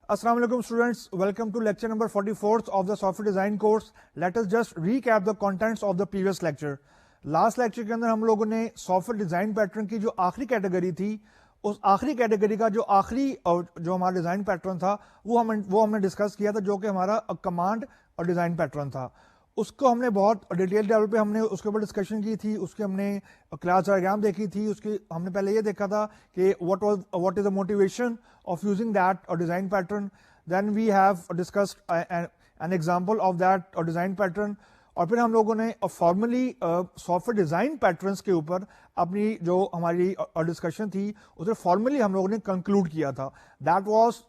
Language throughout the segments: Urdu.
Assalamu alaikum students, welcome to lecture number 44th of the software design course. Let us just recap the contents of the previous lecture. Last lecture کے اندر ہم لوگوں نے سافٹ ویئر ڈیزائن پیٹرن کی جو آخری کیٹیگری تھی اس آخری کیٹیگری کا جو آخری جو ہمارا ڈیزائن پیٹرن تھا وہ ہم نے ڈسکس کیا تھا جو کہ ہمارا کمانڈ اور ڈیزائن پیٹرن تھا. اس کو ہم نے بہت ڈیٹیل لیول پہ ہم نے اس کے اوپر ڈسکشن کی تھی. اس کے ہم نے کلاس ڈائیگرام دیکھی تھی. اس کی ہم نے پہلے یہ دیکھا تھا کہ what is the motivation of using that design pattern. Then we have discussed an example of that design pattern. اور پھر ہم لوگوں نے formally software design patterns کے اوپر اپنی جو ہماری ڈسکشن تھی اسے فارملی ہم لوگوں نے کنکلوڈ کیا تھا. That was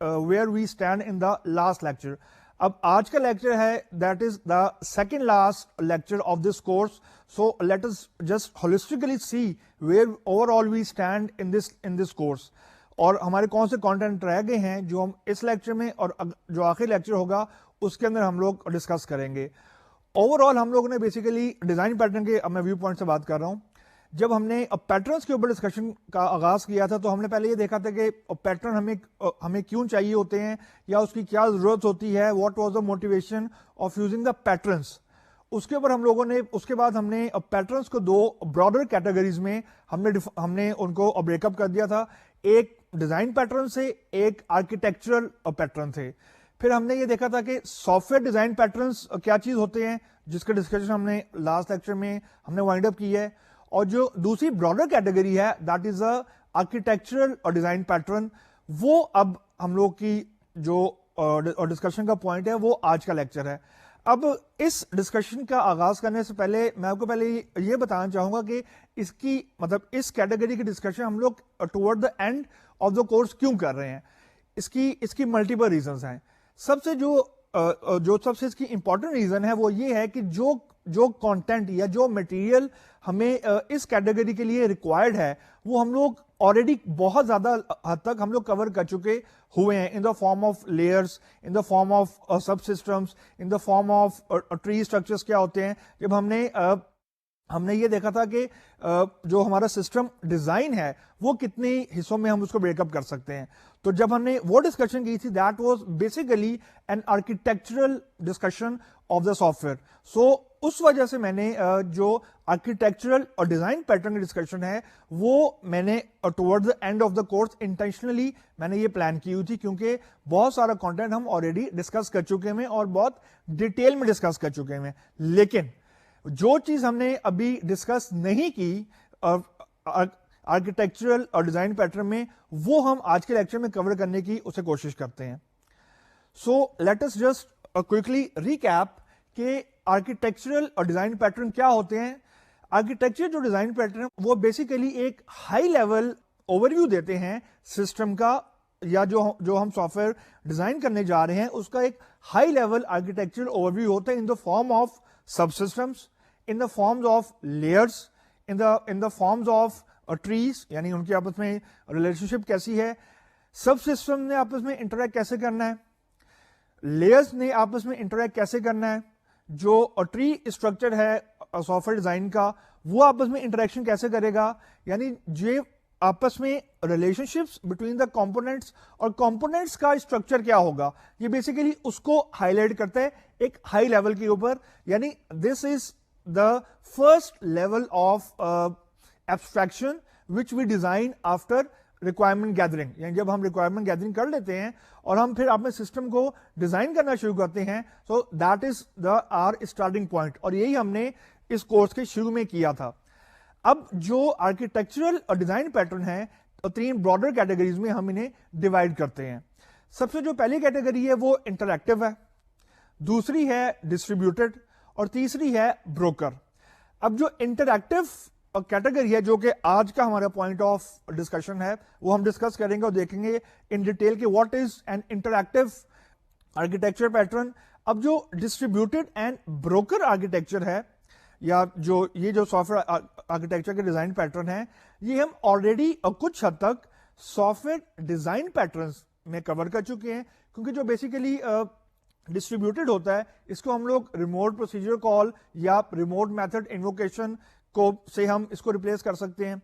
where we stand in the last lecture. اب آج کا لیکچر ہے that is the second last lecture of this course. So let us just holistically see where overall we stand in this course اور ہمارے کون سے کانٹینٹ رہ گئے ہیں جو ہم اس لیکچر میں اور جو آخری لیکچر ہوگا اس کے اندر ہم لوگ ڈسکس کریں گے. اوور آل ہم لوگوں نے بیسیکلی ڈیزائن پیٹرن کے اب میں ویو پوائنٹ سے بات کر رہا ہوں. جب ہم نے پیٹرنس کے اوپر ڈسکشن کا آغاز کیا تھا تو ہم نے پہلے یہ دیکھا تھا کہ پیٹرن ہمیں کیوں چاہیے ہوتے ہیں یا اس کی کیا ضرورت ہوتی ہے. What was the motivation of using the patterns. اس کے اوپر ہم لوگوں نے اس کے بعد ہم نے پیٹرنس کو دو براڈر کیٹیگریز میں ہم نے ان کو بریک اپ کر دیا تھا. ایک ڈیزائن پیٹرن سے ایک آرکیٹیکچرل پیٹرن تھے. پھر ہم نے یہ دیکھا تھا کہ سافٹ ویئر ڈیزائن پیٹرنس کیا چیز ہوتے ہیں جس کا ڈسکشن ہم نے لاسٹ لیکچر میں ہم نے وائنڈ اپ کی ہے. اور جو دوسری براڈر کیٹیگری ہے دیٹ از اے آرکیٹیکچرل اور ڈیزائن پیٹرن. وہ اب ہم لوگ کی جو ڈسکشن کا پوائنٹ ہے وہ آج کا لیکچر ہے. اب اس ڈسکشن کا آغاز کرنے سے پہلے میں آپ کو پہلے یہ بتانا چاہوں گا کہ اس کی مطلب اس کیٹیگری کی ڈسکشن ہم لوگ toward the end of the course کیوں کر رہے ہیں. اس کی ملٹیپل ریزنز ہیں. سب سے سب سے اس کی امپورٹنٹ ریزن ہے وہ یہ ہے کہ جو کانٹینٹ یا جو مٹیریل ہمیں اس کیٹیگری کے لیے ریکوائرڈ ہے وہ ہم لوگ آلریڈی بہت زیادہ حد تک ہم لوگ کور کر چکے ہوئے ہیں in the form of layers, in the form of subsystems, in the form of tree structures. کیا ہوتے ہیں جب ہم نے یہ دیکھا تھا کہ جو ہمارا سسٹم ڈیزائن ہے وہ کتنے حصوں میں ہم اس کو بریک اپ کر سکتے ہیں. تو جب ہم نے وہ ڈسکشن کی تھی that was basically an architectural discussion of the software. So اس وجہ سے میں نے جو آرکیٹیکچرل اور ڈیزائن پیٹرن کی ڈسکشن ہے وہ میں نے toward the end of the course intentionally میں نے یہ پلان کی ہوئی تھی کیونکہ بہت سارا کانٹینٹ ہم آلریڈی ڈسکس کر چکے ہیں اور بہت ڈیٹیل میں ڈسکس کر چکے ہیں. لیکن جو چیز ہم نے ابھی ڈسکس نہیں کی آرکیٹیکچرل اور ڈیزائن پیٹرن میں وہ ہم آج کے لیکچر میں کور کرنے کی اسے کوشش کرتے ہیں. So let us just quickly recap کہ آرکیٹیکچرل اور ڈیزائن پیٹرن کیا ہوتے ہیں. آرکیٹیکچر جو ڈیزائن پیٹرن وہ بیسیکلی ایک ہائی لیول اوور ویو دیتے ہیں سسٹم کا یا جو ہم سافٹ ویئر ڈیزائن کرنے جا رہے ہیں اس کا ایک high level architectural overview ہوتا ہے in the form of subsystems, in the forms of layers, in the forms of trees یعنی ان کی آپس میں ریلیشن شپ کیسی ہے, سب سسٹم نے آپس میں انٹریکٹ کیسے کرنا ہے, لیئرس نے آپس میں انٹریکٹ کیسے کرنا ہے, جو ٹری اسٹرکچر ہے سافٹ ویئر ڈیزائن کا وہ آپس میں انٹریکشن کیسے کرے گا. یعنی جو آپس میں relation ships between the components اور کمپوننٹس کا اسٹرکچر کیا ہوگا یہ بیسیکلی اس کو ہائی لائٹ کرتا ہے ایک ہائی لیول کے اوپر. یعنی this is the first level of abstraction which we design after requirement gathering. یعنی جب ہم ریکوائرمنٹ گیدرنگ کر لیتے ہیں اور ہم پھر اپنے سسٹم کو ڈیزائن کرنا شروع کرتے ہیں so that is the our starting point اور یہی ہم نے اس کورس کے شروع میں کیا تھا. اب جو آرکیٹیکچرل اور ڈیزائن پیٹرن ہے تین براڈر کیٹیگریز میں ہم انہیں ڈیوائڈ کرتے ہیں. سب سے جو پہلی کیٹیگری ہے وہ انٹریکٹیو ہے, دوسری ہے ڈسٹریبیوٹیڈ اور تیسری ہے بروکر. اب جو انٹریکٹیو کیٹیگری ہے جو کہ آج کا ہمارا پوائنٹ آف ڈسکشن ہے وہ ہم ڈسکس کریں گے اور دیکھیں گے ان ڈیٹیل کہ what is an interactive architecture pattern. اب جو ڈسٹریبیوٹیڈ اینڈ بروکر آرکیٹیکچر ہے یا جو سافٹ ویئر آرکیٹیکچر کے ڈیزائن پیٹرن ہے یہ ہم آلریڈی کچھ حد تک سافٹ ویئر ڈیزائن پیٹرنس میں کور کر چکے ہیں کیونکہ جو بیسیکلی ڈسٹریبیوٹیڈ ہوتا ہے اس کو ہم لوگ ریموٹ پروسیجر کال یا ریموٹ میتھڈ انووکیشن سے ہم اس کو ریپلیس کر سکتے ہیں.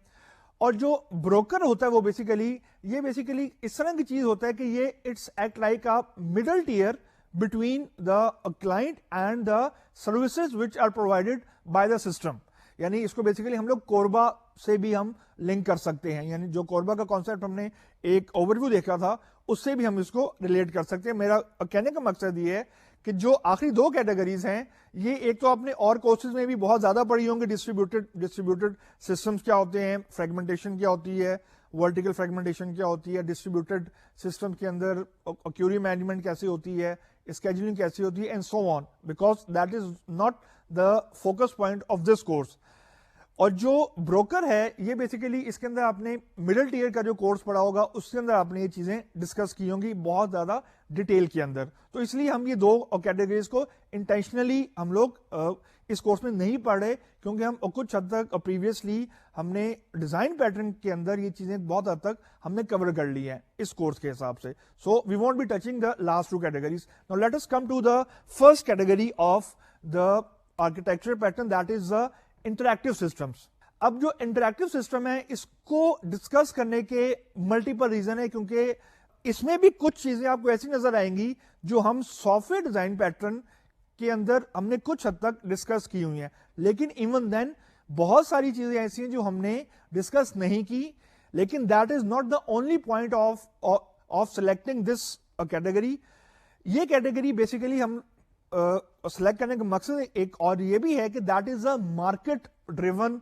اور جو بروکر ہوتا ہے وہ بیسیکلی اس طرح کی چیز ہوتا ہے کہ یہ it's act like a middle tier between the client and the services which are provided by the system. یعنی اس کو بیسیکلی ہم لوگ کوربا سے بھی ہم لنک کر سکتے ہیں, یعنی جو کوربا کا کانسیپٹ ہم نے ایک اوور ویو دیکھا تھا اس سے بھی ہم اس کو ریلیٹ کر سکتے ہیں. میرا کہنے کا مقصد یہ ہے کہ جو آخری دو کیٹیگریز ہیں یہ ایک تو آپ نے اور کورسز میں بھی بہت زیادہ پڑھی ہوں گے, ڈسٹریبیوٹیڈ سسٹمز کیا ہوتے ہیں, فریگمنٹیشن کیا ہوتی ہے, ورٹیکل فریگمنٹیشن کیا ہوتی ہے, ڈسٹریبیوٹیڈ سسٹم کے اندر کیوری مینجمنٹ کیسی ہوتی ہے, اسکیجولنگ کیسی ہوتی ہے, and so on, because that is not the focus point of this course. اور جو بروکر ہے یہ بیسیکلی اس کے اندر آپ نے مڈل ٹیئر کا جو کورس پڑھا ہوگا اس کے اندر آپ نے یہ چیزیں ڈسکس کی ہوں گی بہت زیادہ ڈیٹیل کے اندر. تو اس لیے ہم یہ دو کیٹیگریز کو انٹینشنلی ہم لوگ اس کورس میں نہیں پڑھ رہے, کیونکہ ہم کچھ حد تک پریویسلی ہم نے ڈیزائن پیٹرن کے اندر یہ چیزیں بہت حد تک ہم نے کور کر لی ہیں اس کورس کے حساب سے. So we won't be touching the last two categories. Now let us come to the first category of the architecture pattern, that is the interactive systems. اب جو انٹریکٹیو سسٹم ہے اس کو ڈسکس کرنے کے ملٹیپل ریزن ہے, کیونکہ اس میں بھی کچھ چیزیں آپ کو ایسی نظر آئیں گی جو ہم سافٹ ویئر ڈیزائن پیٹرن کے اندر ہم نے کچھ حد تک ڈسکس کی ہوئی ہیں, لیکن ایون دین بہت ساری چیزیں ایسی ہیں جو ہم نے ڈسکس نہیں کی. لیکن that is not the only point of selecting this category. یہ کیٹیگری بیسیکلی ہم سلیکٹ کرنے کا مقصد ایک اور یہ بھی ہے کہ that is a market driven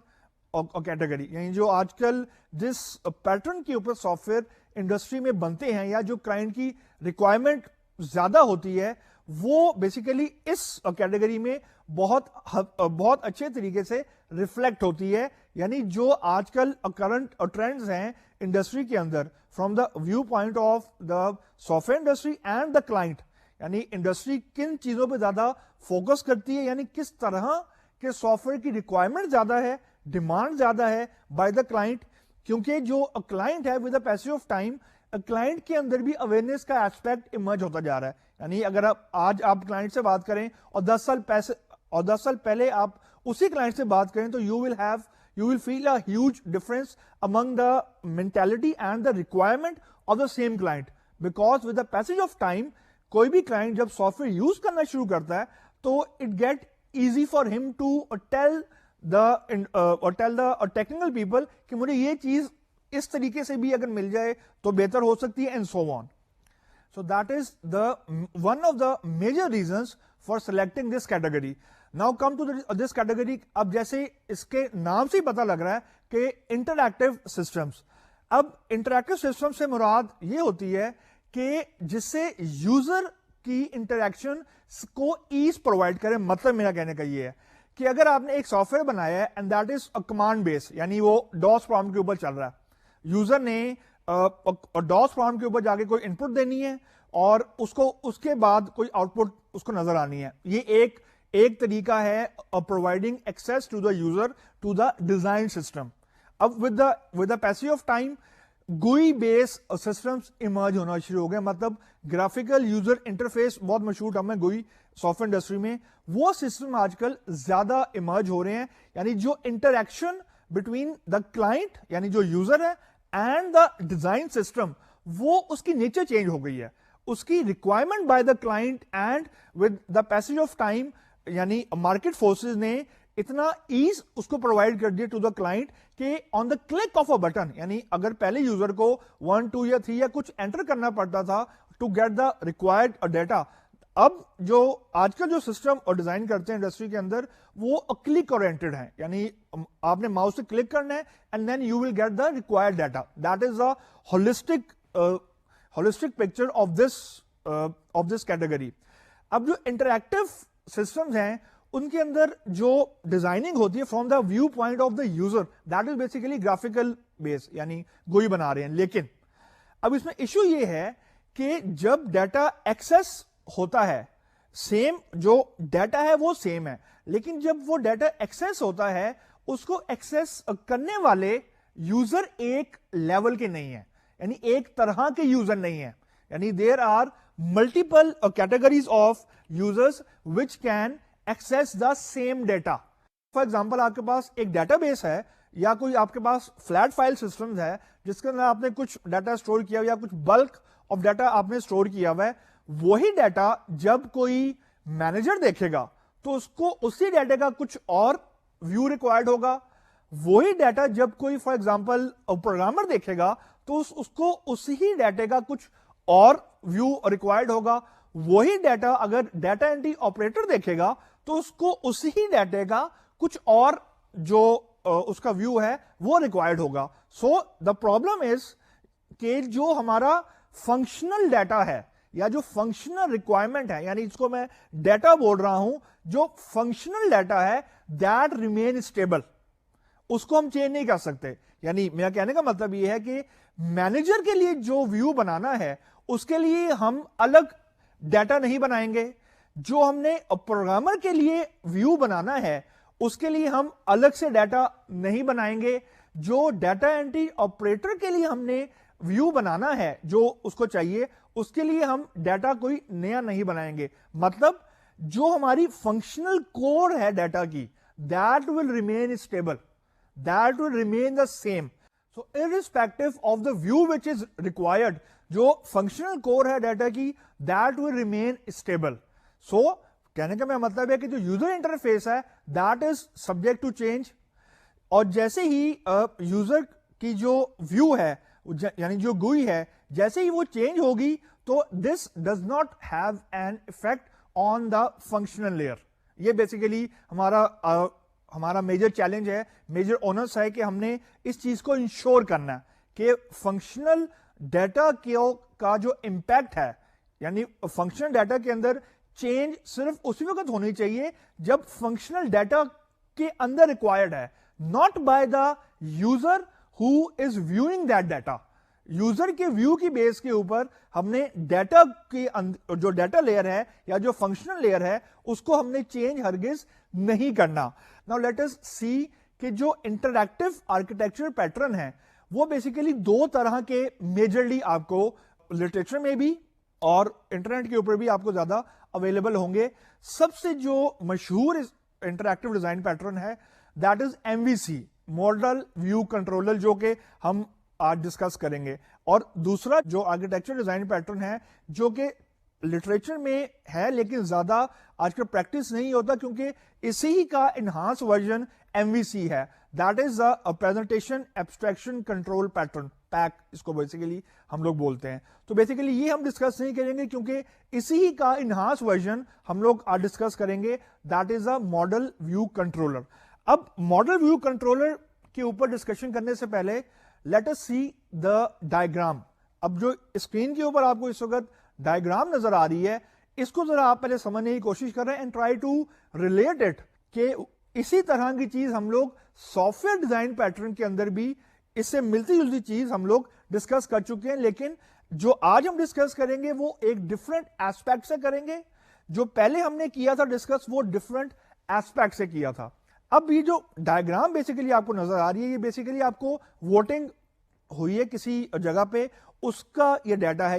category, یعنی جو آج کل جس پیٹرن کے اوپر سافٹ ویئر انڈسٹری میں بنتے ہیں یا جو کلائنٹ کی ریکوائرمنٹ زیادہ ہوتی ہے وہ بیسیکلی اس کیٹیگری میں بہت اچھے طریقے سے ریفلیکٹ ہوتی ہے. یعنی جو آج کل کرنٹ ٹرینڈز ہیں انڈسٹری کے اندر from the view point of the software industry and the client, یعنی انڈسٹری کن چیزوں پہ زیادہ فوکس کرتی ہے, یعنی کس طرح کے سافٹ ویئر کی ریکوائرمنٹ زیادہ ہے, ڈیمانڈ زیادہ ہے بائی دا کلائنٹ. کیونکہ جو کلائنٹ ہے with the passage of time client کے اندر بھی اویئرنیس کا ایسپیکٹ ایمرج ہوتا جا رہا ہے. یعنی اگر آج آپ کلائنٹ سے بات کریں اور 10 سال پہلے آپ اسی کلائنٹ سے بات کریں تو you will feel a huge difference among the mentality and the requirement of the same client, because with the passage of time کوئی بھی کلائنٹ جب سافٹ ویئر یوز کرنا شروع کرتا ہے تو اٹ گیٹ ایزی فار ہم to tell the technical people کہ مجھے یہ چیز اس طریقے سے بھی اگر مل جائے تو بہتر ہو سکتی ہے, and so on. So that is the one of the major reasons for selecting this category. Now come to this category. اب جیسے اس کے نام سے ہی پتا لگ رہا ہے کہ انٹریکٹیو سسٹمس. اب انٹریکٹیو سسٹم سے مراد یہ ہوتی ہے کہ جس سے یوزر کی انٹریکشن کو ایز پرووائڈ کرے. مطلب میرا کہنے کا یہ ہے کہ اگر آپ نے ایک سافٹ ویئر بنایا ہے اینڈ دیٹ از کمانڈ بیس, یعنی وہ ڈاس پرومپٹ کے اوپر چل رہا ہے, یوزر نے ڈاس پرومپٹ کے اوپر جا کے کوئی ان پٹ دینی ہے اور اس کے بعد کوئی آؤٹ پٹ اس کو نظر آنی ہے. یہ ایک طریقہ ہے providing access to the user to the design system. اب with the passage of time GUI base systems emerge ہونا شروع ہو گئے. مطلب گرافیکل یوزر انٹرفیس بہت مشہور ٹرم ہے گوئی سافٹ ویئر انڈسٹری میں, وہ سسٹم آج کل زیادہ ایمرج ہو رہے ہیں. یعنی جو انٹریکشن بٹوین دا کلائنٹ یعنی جو یوزر ہے اینڈ دا ڈیزائن سسٹم, وہ اس کی نیچر چینج ہو گئی ہے. اس کی requirement by the client and with the passage of time, یعنی مارکیٹ فورسز نے اتنا ایز اس کو پرووائڈ کر دیا ٹو دا کلائنٹ کہ on the click of a button, یعنی اگر پہلے یوزر کو 1 2 یا 3 یا کچھ انٹر کرنا پڑتا تھا to get the required data, اب جو آج کا جو سسٹم اور ڈیزائن کرتے ہیں انڈسٹری کے اندر وہ کلک اورینٹڈ ہیں. یعنی آپ نے ماؤس سے کلک کرنا ہے and then you will get the required data. That is a holistic picture of this category. اب جو انٹریکٹیو سسٹمز ہیں ان کے اندر جو ڈیزائننگ ہوتی ہے from the view point of the user, that is basically graphical base, یعنی گوئی بنا رہے ہیں. لیکن اب اس میں ایشو یہ ہے کہ جب ڈیٹا ایکسس ہوتا ہے, سیم جو ڈیٹا ہے وہ سیم ہے, لیکن جب وہ ڈیٹا ایکسس ہوتا ہے اس کو ایکسس کرنے والے یوزر ایک لیول کے نہیں ہیں, یعنی ایک طرح کے یوزر نہیں ہیں. یعنی there are multiple categories of users which can access the same data. For example آپ کے پاس ایک ڈیٹا بیس ہے یا کوئی آپ کے پاس فلیٹ فائل سسٹم ہے جس کے اندر آپ نے کچھ ڈیٹا اسٹور کیا یا کچھ بلک آف ڈیٹا آپ نے اسٹور کیا ہوا ہے. وہی ڈیٹا جب کوئی مینیجر دیکھے گا تو اس کو اسی ڈیٹا کا کچھ اور ویو ریکوائرڈ ہوگا. وہی ڈیٹا جب کوئی فار ایگزامپل پروگرامر دیکھے گا تو اس کو اسی ڈیٹا کا کچھ اور ویو ریکوائرڈ ہوگا. وہی ڈیٹا اگر ڈیٹا انٹری آپریٹر دیکھے گا تو اس کو اسی ڈیٹا کا کچھ اور جو اس کا ویو ہے وہ ریکوائرڈ ہوگا. سو دا پرابلم از کہ جو ہمارا فنکشنل ڈیٹا ہے یا جو فنکشنل ریکوائرمنٹ ہے, یعنی اس کو میں ڈیٹا بول رہا ہوں, جو فنکشنل ڈیٹا ہے دیٹ ریمین اسٹیبل, اس کو ہم چینج نہیں کر سکتے. یعنی میرا کہنے کا مطلب یہ ہے کہ مینیجر کے لیے جو ویو بنانا ہے اس کے لیے ہم الگ ڈیٹا نہیں بنائیں گے, جو ہم نے پروگرامر کے لیے ویو بنانا ہے اس کے لیے ہم الگ سے ڈیٹا نہیں بنائیں گے, جو ڈیٹا انٹری آپریٹر کے لیے ہم نے ویو بنانا ہے جو اس کو چاہیے اس کے لیے ہم ڈیٹا کوئی نیا نہیں بنائیں گے. مطلب جو ہماری فنکشنل کور ہے ڈیٹا کی that will remain stable, that will remain the same. So irrespective of the view which is required, جو فنکشنل کور ہے ڈیٹا کی that will remain stable. So کہنے کا میرا مطلب ہے کہ جو یوزر انٹرفیس ہے that is subject to change, اور جیسے ہی یوزر کی جو ویو ہے یعنی جو گوئی ہے جیسے ہی وہ چینج ہوگی تو this does not have an effect on the functional layer. یہ بیسیکلی ہمارا میجر چیلنج ہے, میجر اونرس ہے کہ ہم نے اس چیز کو انشور کرنا ہے کہ فنکشنل ڈیٹا کا جو امپیکٹ ہے, یعنی فنکشنل ڈیٹا کے اندر چینج صرف اسی وقت ہونی چاہیے جب فنکشنل ڈیٹا کے اندر ریکوائرڈ ہے, not by the user who is viewing that data. User کے ویو کی بیس کے اوپر ہم نے ڈیٹا کی جو ڈیٹا لیئر ہے یا جو فنکشنل لیئر ہے اس کو ہم نے چینج ہرگز نہیں کرنا. ناؤ لیٹ اس سی کہ جو انٹریکٹیو آرکیٹیکچر پیٹرن ہے وہ بیسیکلی دو طرح کے میجرلی آپ کو لٹریچر میں بھی اور انٹرنیٹ کے اوپر بھی آپ کو زیادہ اویلیبل ہوں گے. سب سے جو مشہور انٹریکٹیو ڈیزائن پیٹرن ہے that is MVC, model view controller, جو کہ ہم آج ڈسکس کریں گے. اور دوسرا جو آرکیٹیکچر ڈیزائن پیٹرن ہے جو کہ لٹریچر میں ہے لیکن زیادہ آج کل پریکٹس نہیں ہوتا کیونکہ اسی کا انہانس ورژن MVC ہے, that is presentation abstraction control pattern, PAC اس کو بیسیکلی ہم لوگ بولتے ہیں. تو بیسیکلی یہ ہم ڈسکس نہیں کریں گے کیونکہ اسی کا انہانس ورژن ہم لوگ آج ڈسکس کریں گے, that is a model view controller. اب ماڈل ویو کنٹرولر کے اوپر ڈسکشن کرنے سے پہلے لیٹ اس سی دا ڈائیگرام. اب جو اسکرین کے اوپر آپ کو اس وقت ڈائیگرام نظر آ رہی ہے اس کو ذرا آپ پہلے سمجھنے کی کوشش کر رہے ہیں and try to relate it, کہ اسی طرح کی چیز ہم لوگ سافٹ ویئر ڈیزائن پیٹرن کے اندر بھی اس سے ملتی جلتی چیز ہم لوگ ڈسکس کر چکے ہیں, لیکن جو آج ہم ڈسکس کریں گے وہ ایک ڈفرنٹ ایسپیکٹ سے کریں گے. جو پہلے ہم نے کیا تھا ڈسکس وہ ڈفرنٹ ایسپیکٹ سے کیا تھا. اب یہ جو ڈائیگرام بیسیکلی آپ کو نظر آ رہی ہے یہ بیسیکلی آپ کو ووٹنگ ہوئی ہے کسی جگہ پہ اس کا یہ ڈیٹا ہے,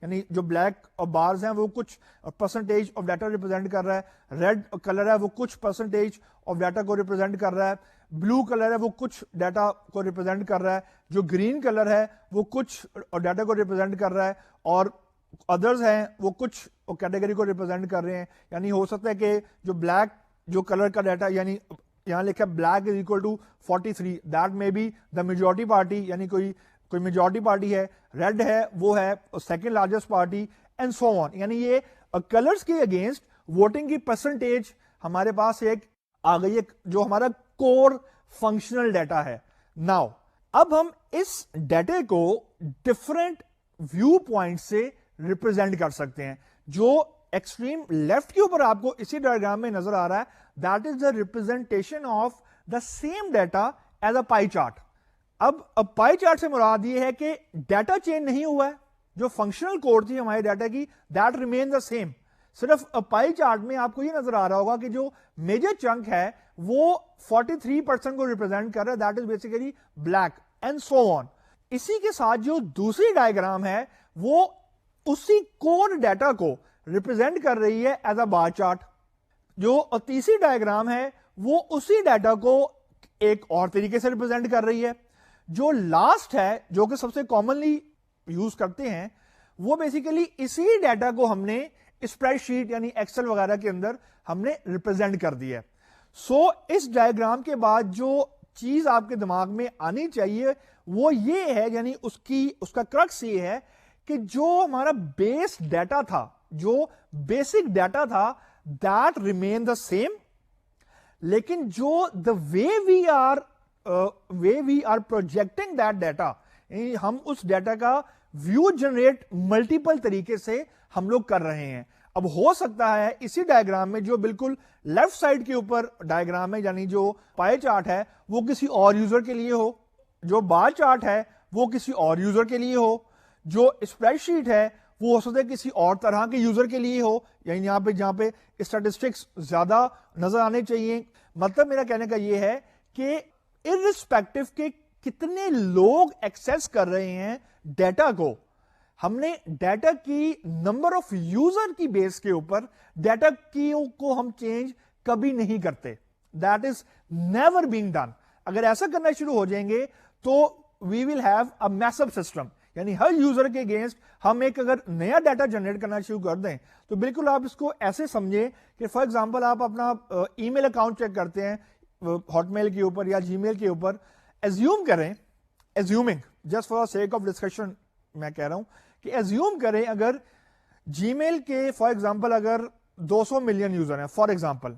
یعنی جو بلیک بارز ہیں وہ کچھ پرسنٹیج آف ڈیٹا ریپرزینٹ کر رہا ہے, ریڈ کلر ہے وہ کچھ پرسنٹیج آف ڈیٹا کو ریپرزینٹ کر رہا ہے, بلو کلر ہے وہ کچھ ڈیٹا کو ریپرزینٹ کر رہا ہے, جو گرین کلر ہے وہ کچھ ڈیٹا کو ریپرزینٹ کر رہا ہے, اور ادرز ہیں وہ کچھ کیٹیگری کو ریپرزینٹ کر رہے ہیں. یعنی ہو سکتا ہے کہ جو بلیک جو کلر کا ڈیٹا, یعنی یہاں لکھا black is equal to 43, that میں بی دا میجورٹی پارٹی, یعنی کوئی میجورٹی پارٹی ہے. ریڈ ہے وہ ہے second largest party and so on. یعنی یہ کلرز کے اگینسٹ ووٹنگ کی پرسنٹیج ہمارے پاس ایک آ گئی ہے جو ہمارا کور فنکشنل ڈیٹا ہے. ناؤ اب ہم اس ڈیٹا کو ڈفرنٹ ویو پوائنٹ سے ریپرزینٹ کر سکتے ہیں. جو ایکسٹریم لیفٹ کے اوپر آپ کو اسی ڈائیگرام میں نظر آ رہا ہے that is the representation of the same data as a pie chart. اب پائی چارٹ سے مراد یہ ہے کہ ڈیٹا چینج نہیں ہوا ہے, جو فنکشنل کوڈ تھی ہمارے ڈیٹا کی دیٹ ریمین دا سیم. صرف پائی چارٹ میں آپ کو یہ نظر آ رہا ہوگا کہ جو میجر چنک ہے وہ 43% کو ریپرزینٹ کر رہا ہے, that is basically black and so on. اسی کے ساتھ جو دوسری ڈائیگرام ہے وہ اسی کور ڈیٹا کو ریپرزینٹ کر رہی ہے ایز اے بار چارٹ. جو تیسری ڈائیگرام ہے وہ اسی ڈیٹا کو ایک اور طریقے سے ریپرزینٹ کر رہی ہے. جو لاسٹ ہے, جو کہ سب سے کامنلی یوز کرتے ہیں, وہ بیسیکلی اسی ڈیٹا کو ہم نے اسپریڈ شیٹ یعنی ایکسل وغیرہ کے اندر ہم نے ریپرزینٹ کر دیا ہے. سو اس ڈائیگرام کے بعد جو چیز آپ کے دماغ میں آنی چاہیے وہ یہ ہے, یعنی اس کا کرکس یہ ہے کہ جو ہمارا بیس ڈیٹا تھا, جو بیسک ڈیٹا تھا, دیٹ ریمین دا سیم, لیکن جو the way we are projecting that data, ہم اس ڈیٹا کا ویو جنریٹ ملٹیپل طریقے سے ہم لوگ کر رہے ہیں. اب ہو سکتا ہے اسی ڈائیگرام میں جو بالکل لیفٹ سائڈ کے اوپر ڈائیگرام ہے, یعنی جو پائے چارٹ ہے, وہ کسی اور یوزر کے لیے ہو, جو بار چارٹ ہے وہ کسی اور یوزر کے لیے ہو, جو اسپریڈ شیٹ ہے وہ ہو سکتا ہے کسی اور طرح کے یوزر کے لیے ہو, یعنی یہاں پہ جہاں پہ اسٹیٹسٹکس زیادہ نظر آنے چاہیے. مطلب میرا کہنے کا یہ ہے کہ ارسپیکٹو کے کتنے لوگ ایکسس کر رہے ہیں ڈیٹا کو, ہم نے ڈیٹا کی نمبر آف یوزر کی بیس کے اوپر ڈیٹا کو ہم چینج کبھی نہیں کرتے. That is never being done. اگر ایسا کرنا شروع ہو جائیں گے تو we will have a mess up system, یعنی ہر یوزر کے اگینسٹ ہم ایک اگر نیا ڈیٹا جنریٹ کرنا شروع کر دیں تو بالکل آپ اس کو ایسے سمجھیں کہ فار ایگزامپل آپ اپنا ای میل اکاؤنٹ چیک کرتے ہیں ہاٹ میل کے اوپر یا جی میل کے اوپر, ایزیوم کریں, assuming just for sake of discussion میں کہہ رہا ہوں کہ ایزیوم کریں اگر جی میل کے فار ایگزامپل اگر 200 ملین یوزر ہیں فار ایگزامپل,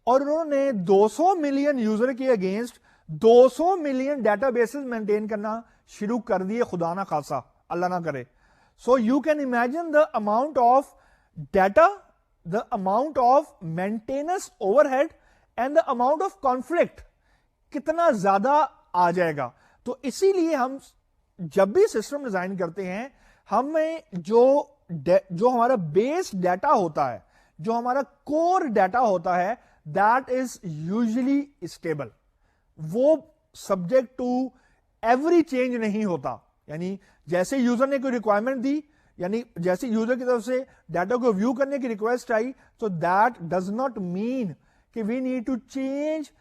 اور انہوں نے 200 ملین یوزر کے against 200 million databases maintain کرنا شروع کر دیے, خدا نہ خاصا, اللہ نہ کرے. So you can imagine the amount of data, the amount of maintenance overhead and the amount of conflict کتنا زیادہ آ جائے گا. تو اسی لیے ہم جب بھی سسٹم ڈیزائن کرتے ہیں ہمیں جو ہمارا بیس ڈیٹا ہوتا ہے, جو ہمارا کور ڈیٹا ہوتا ہے, دیٹ از یوزلی اسٹیبل. وہ سبجیکٹ ٹو ایوری چینج نہیں ہوتا. یعنی جیسے یوزر نے کوئی ریکوائرمنٹ دی, یعنی جیسے یوزر کی طرف سے ڈیٹا کو ویو کرنے کی ریکویسٹ آئی, تو دیٹ ڈز ناٹ مین کہ we need to change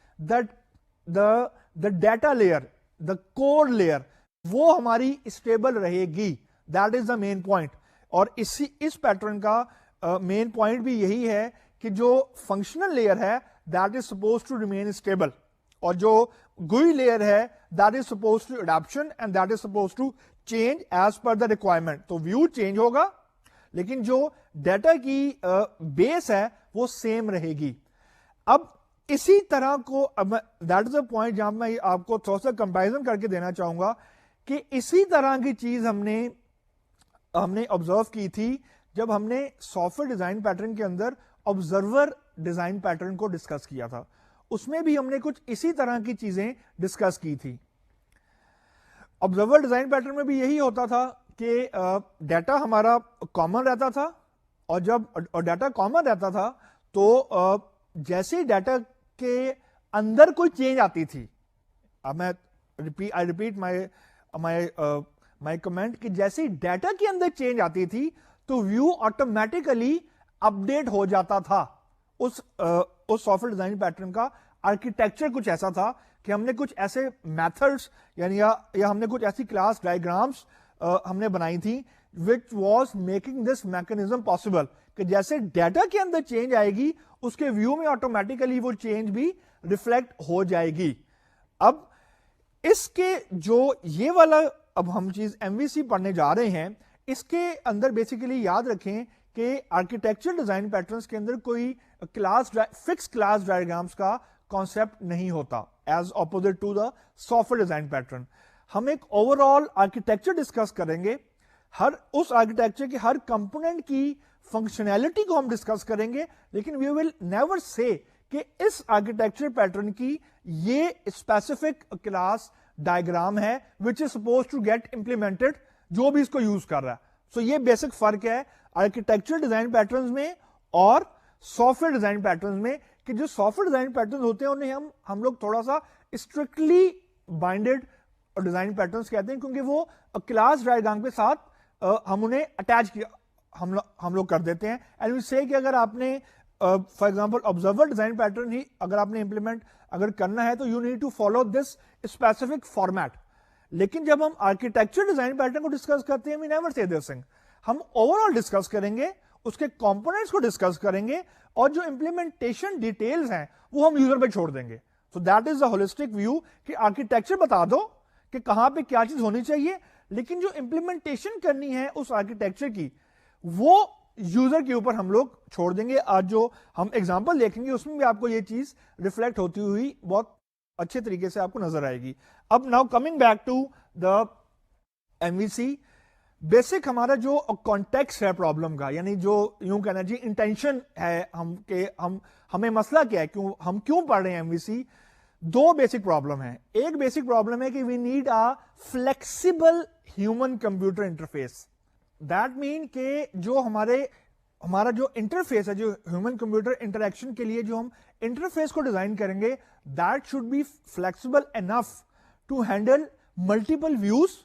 the data layer, the code layer, وہ ہماری اسٹیبل رہے گی. That is the main point. اور اس پیٹرن کا مین پوائنٹ بھی یہی ہے کہ جو فنکشنل لیئر ہے that is suppose to remain stable, اور جو GUI لیئر ہے that is suppose to adaptation and that is suppose to change as per the requirement. تو ویو چینج ہوگا لیکن جو ڈیٹا کی بیس ہے وہ سیم رہے گی. اب اسی طرح کو دیٹ از اے پوائنٹ جہاں میں آپ کو تھوڑا سا کمپیریزن کر کے دینا چاہوں گا کہ اسی طرح کی چیز ہم نے آبزرو کی تھی جب ہم نے سافٹ ویئر ڈیزائن پیٹرن کے اندر آبزرور ڈیزائن پیٹرن کو ڈسکس کیا تھا. اس میں بھی ہم نے کچھ اسی طرح کی چیزیں ڈسکس کی تھی. آبزرور ڈیزائن پیٹرن میں بھی یہی ہوتا تھا کہ ڈیٹا ہمارا کامن رہتا تھا, اور جب ڈیٹا کامن رہتا تھا تو جیسے ڈیٹا کے اندر کوئی چینج آتی تھی, اب میں آئی ریپیٹ مائی کمنٹ کہ جیسے ڈیٹا کے اندر چینج آتی تھی تو ویو آٹومیٹیکلی اپڈیٹ ہو جاتا تھا. اس سافٹ ویئر ڈیزائن پیٹرن کا آرکیٹیکچر کچھ ایسا تھا کہ ہم نے کچھ ایسے میتھڈس یعنی یا ہم نے کچھ ایسی کلاس ڈائیگرامس ہم نے بنائی تھی which was making this mechanism possible کہ جیسے ڈیٹا کے اندر چینج آئے گی اس کے ویو میں آٹومیٹیکلی وہ چینج بھی ریفلیکٹ ہو جائے گی. اب اس کے جو یہ والا اب ہم چیز MVC پڑھنے جا رہے ہیں, اس کے اندر بیسیکلی یاد رکھیں کہ آرکیٹیکچر ڈیزائن پیٹرنس کے اندر کوئی فکس کلاس ڈائیگرامس کا کانسیپٹ نہیں ہوتا as opposite to the software design pattern. ہم ایک اوور آل آرکیٹیکچر ڈسکس کریں گے, اس آرکیٹیکچر کے ہر کمپوننٹ کی فنکشنالٹی کو ہم ڈسکس کریں گے, لیکن وی ول نیور سے کہ اس آرکیٹیکچر پیٹرن کی یہ اسپیسیفک کلاس ڈائیگرام ہے which is supposed to get implemented جو بھی اس کو یوز کر رہا ہے. سو یہ بیسک فرق ہے آرکیٹیکچر ڈیزائن پیٹرنز میں اور سافٹ ویئر ڈیزائن پیٹرنز میں, کہ جو سافٹ ویئر ڈیزائن پیٹرنز ہوتے ہیں انہیں ہم لوگ تھوڑا سا اسٹرکٹلی بائنڈیڈ ڈیزائن پیٹرنز کہتے ہیں, کیونکہ وہ کلاس ڈائیگرام کے ساتھ ہم انہیں اٹیچ کیا ہم لوگ کر دیتے ہیں. اینڈ وی سے کہ اگر آپ نے for example observer design pattern ہی اگر آپ نے امپلیمنٹ اگر کرنا ہے تو you need to follow this specific format. لیکن جب ہم آرکیٹیکچر ڈیزائن پیٹرن کو ڈسکس کرتے ہیں we never say this thing. ہم اوور آل ڈسکس کریں گے, اس کے کمپوننٹس کو ڈسکس کریں گے, اور جو امپلیمنٹیشن ڈیٹیلز ہیں وہ ہم یوزر پہ چھوڑ دیں گے. So that is the holistic view کہ آرکیٹیکچر بتا دو کہ کہاں پہ کیا چیز ہونی چاہیے, لیکن جو امپلیمنٹیشن کرنی ہے اس آرکیٹیکچر کی وہ یوزر کے اوپر ہم لوگ چھوڑ دیں گے. آج جو ہم ایگزامپل دیکھیں گے اس میں بھی آپ کو یہ چیز ریفلیکٹ ہوتی ہوئی بہت اچھے طریقے سے آپ کو نظر آئے گی. اب now coming back to the M V C, basic ہمارا جو کانٹیکسٹ ہے پرابلم کا, یعنی جو یوں کہنا چاہیے انٹینشن ہے ہمیں مسئلہ کیا ہے, ہم کیوں پڑھ رہے ہیں ایم وی سی. دو بیسک پرابلم ہیں. ایک بیسک پرابلم ہے کہ we need a flexible human computer interface. That mean کہ جو ہمارا جو انٹرفیس ہے, جو ہیومن کمپیوٹر انٹریکشن کے لیے جو ہم انٹرفیس کو ڈیزائن کریں گے, that should be flexible enough to handle multiple views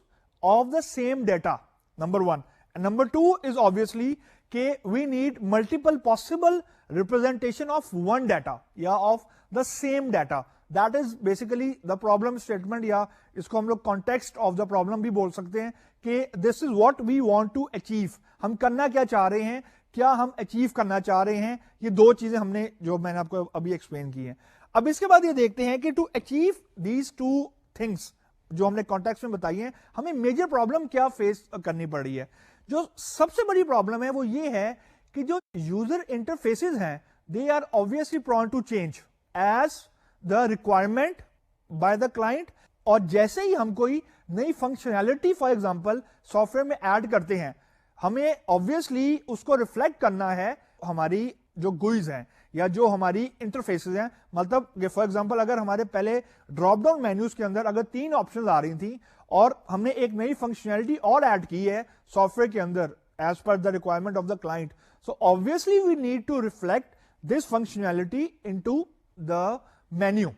of the same data, number one. Number two is obviously کہ we need multiple possible representation of one data یا of the same data. That is basically the problem statement, یا اس کو ہم لوگ کانٹیکسٹ آف دا پرابلم بھی بول سکتے ہیں کہ this is what we want to achieve. ہم کرنا کیا چاہ رہے ہیں, کیا ہم اچیو کرنا چاہ رہے ہیں, یہ دو چیزیں ہم نے جو میں نے آپ کو ابھی ایکسپلین کی ہیں. اب اس کے بعد یہ دیکھتے ہیں کہ to achieve these two things جو ہم نے کانٹیکسٹ میں بتائی ہیں, ہمیں میجر پرابلم کیا فیس کرنی پڑ رہی ہے. جو سب سے بڑی پرابلم ہے وہ یہ ہے کہ جو یوزر انٹرفیسز ہیں they are obviously prone to change as the requirement by the client. اور جیسے ہی ہم کوئی نئی functionality for example soft where میں ایڈ کرتے ہیں, ہمیں obviously اس کو ریفلیکٹ کرنا ہے ہماری جو گوئز ہیں یا جو ہماری انٹرفیسز ہیں. مطلب کہ فار ایگزامپل اگر ہمارے پہلے ڈراپ ڈاؤن مینیوز کے اندر اگر 3 آپشنز آ رہی تھیں اور ہم نے ایک نئی فنکشنالٹی اور ایڈ کی ہے سافٹ ویئر کے اندر as per the requirement of the client, so obviously we need to reflect this functionality into the menu.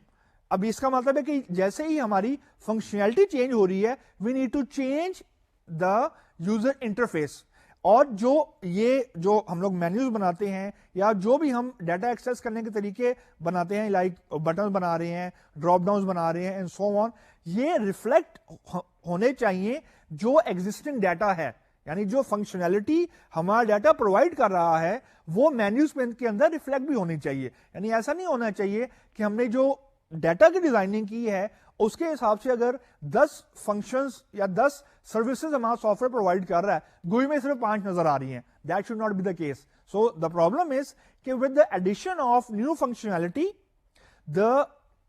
اب اس کا مطلب ہے کہ جیسے ہی ہماری فنکشنالٹی چینج ہو رہی ہے we need to change the user interface. اور جو ہم لوگ مینیوز بناتے ہیں یا جو بھی ہم ڈیٹا ایکسیس کرنے کے طریقے بناتے ہیں, لائک بٹن بنا رہے ہیں, ڈراپ ڈاؤنز بنا رہے ہیں اینڈ سو آن, یہ ریفلیکٹ ہونے چاہیے جو ایگزسٹنگ ڈیٹا ہے. یعنی جو فنکشنالٹی ہمارا ڈیٹا پرووائڈ کر رہا ہے وہ مینیوز کے اندر ریفلیکٹ بھی ہونی چاہیے. یعنی ایسا نہیں ہونا چاہیے کہ ہم نے جو ڈیٹا کی ڈیزائننگ کی ہے اس کے حساب سے اگر 10 فنکشنز یا 10 سروسز ہمارا سافٹ ویئر پرووائڈ کر رہا ہے, گوئی میں صرف 5 نظر آ رہی ہیں. That should not be the case. So the problem is کہ with the addition of new functionality the